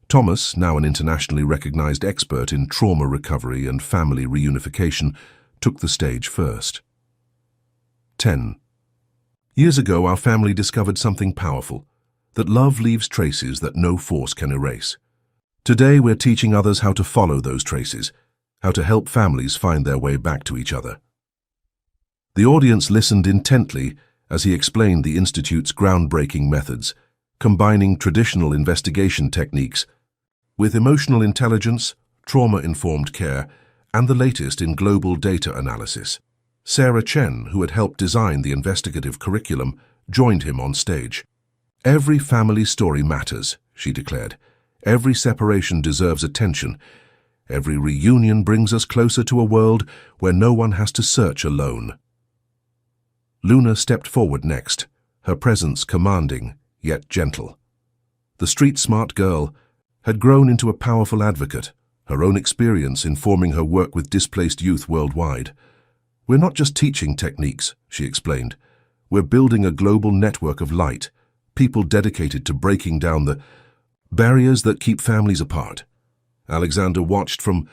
Thomas, now an internationally recognized expert in trauma recovery and family reunification, took the stage first. 10 years ago, our family discovered something powerful, that love leaves traces that no force can erase. Today, we're teaching others how to follow those traces, how to help families find their way back to each other. The audience listened intently as he explained the Institute's groundbreaking methods, combining traditional investigation techniques with emotional intelligence, trauma-informed care, and the latest in global data analysis. Sarah Chen, who had helped design the investigative curriculum, joined him on stage. "Every family story matters," she declared. "Every separation deserves attention. Every reunion brings us closer to a world where no one has to search alone." Luna stepped forward next, her presence commanding yet gentle. The street-smart girl had grown into a powerful advocate, her own experience informing her work with displaced youth worldwide. "We're not just teaching techniques," she explained. "We're building a global network of light, people dedicated to breaking down the barriers that keep families apart." Alexander watched from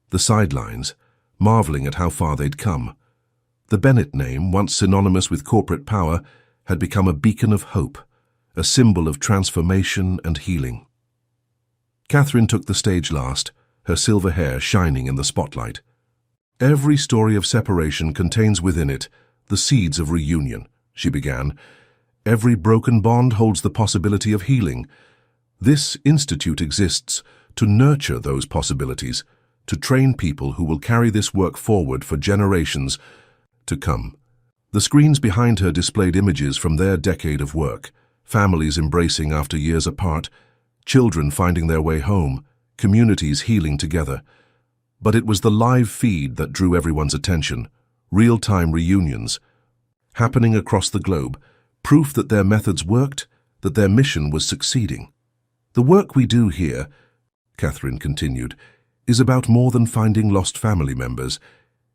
the sidelines, marveling at how far they'd come. The Bennett name, once synonymous with corporate power, had become a beacon of hope, a symbol of transformation and healing. Catherine took the stage last, her silver hair shining in the spotlight. "Every story of separation contains within it the seeds of reunion," she began. "Every broken bond holds the possibility of healing. This institute exists to nurture those possibilities, to train people who will carry this work forward for generations to come." The screens behind her displayed images from their decade of work, families embracing after years apart, children finding their way home, communities healing together. But it was the live feed that drew everyone's attention, real-time reunions, happening across the globe, proof that their methods worked, that their mission was succeeding. "The work we do here," Catherine continued, "is about more than finding lost family members.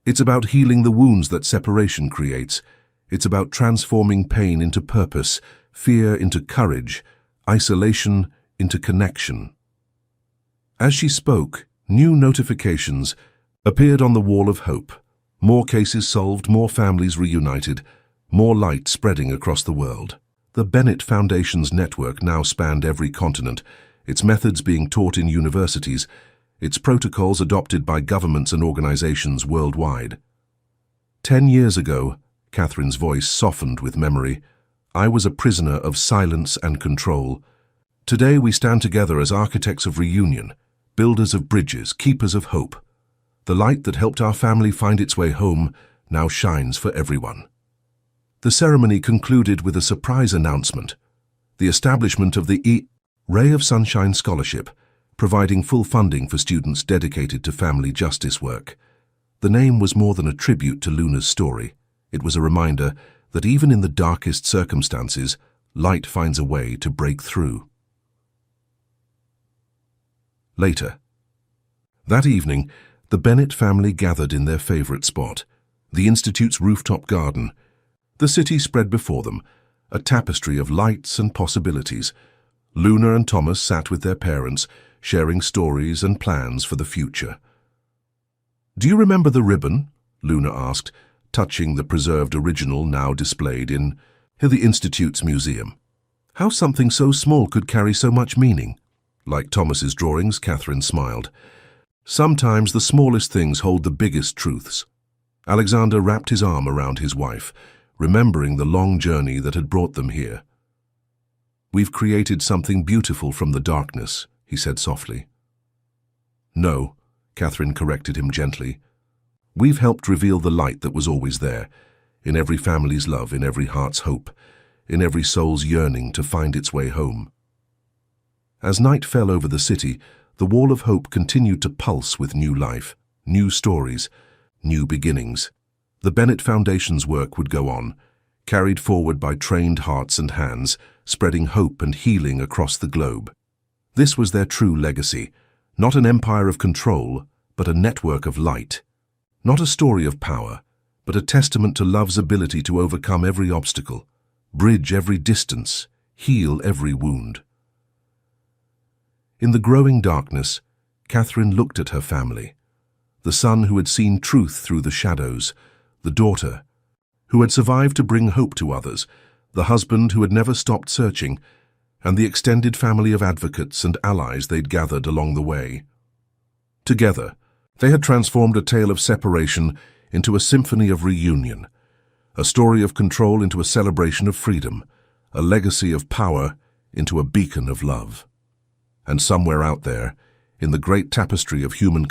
It's about healing the wounds that separation creates. It's about transforming pain into purpose, fear into courage, isolation into connection." As she spoke, new notifications appeared on the wall of hope. More cases solved, more families reunited, more light spreading across the world. The Bennett Foundation's network now spanned every continent, its methods being taught in universities, its protocols adopted by governments and organizations worldwide. 10 years ago, Catherine's voice softened with memory, I was a prisoner of silence and control. Today we stand together as architects of reunion, builders of bridges, keepers of hope. The light that helped our family find its way home now shines for everyone. The ceremony concluded with a surprise announcement: the establishment of the Ray of Sunshine Scholarship, providing full funding for students dedicated to family justice work. The name was more than a tribute to Luna's story. It was a reminder that even in the darkest circumstances, light finds a way to break through. Later. That evening, the Bennett family gathered in their favorite spot, the Institute's rooftop garden. The city spread before them, a tapestry of lights and possibilities. Luna and Thomas sat with their parents, sharing stories and plans for the future. "Do you remember the ribbon?" Luna asked, touching the preserved original now displayed in the Institute's museum. "How something so small could carry so much meaning." Like Thomas's drawings, Catherine smiled. "Sometimes the smallest things hold the biggest truths." Alexander wrapped his arm around his wife, remembering the long journey that had brought them here. "We've created something beautiful from the darkness," he said softly. "No," Catherine corrected him gently. "We've helped reveal the light that was always there, in every family's love, in every heart's hope, in every soul's yearning to find its way home." As night fell over the city, the wall of hope continued to pulse with new life, new stories, new beginnings. The Bennett Foundation's work would go on, carried forward by trained hearts and hands, spreading hope and healing across the globe. This was their true legacy, not an empire of control, but a network of light. Not a story of power, but a testament to love's ability to overcome every obstacle, bridge every distance, heal every wound. In the growing darkness, Catherine looked at her family. The son who had seen truth through the shadows, the daughter who had survived to bring hope to others, the husband who had never stopped searching, and the extended family of advocates and allies they'd gathered along the way. Together, they had transformed a tale of separation into a symphony of reunion, a story of control into a celebration of freedom, a legacy of power into a beacon of love. And somewhere out there, in the great tapestry of human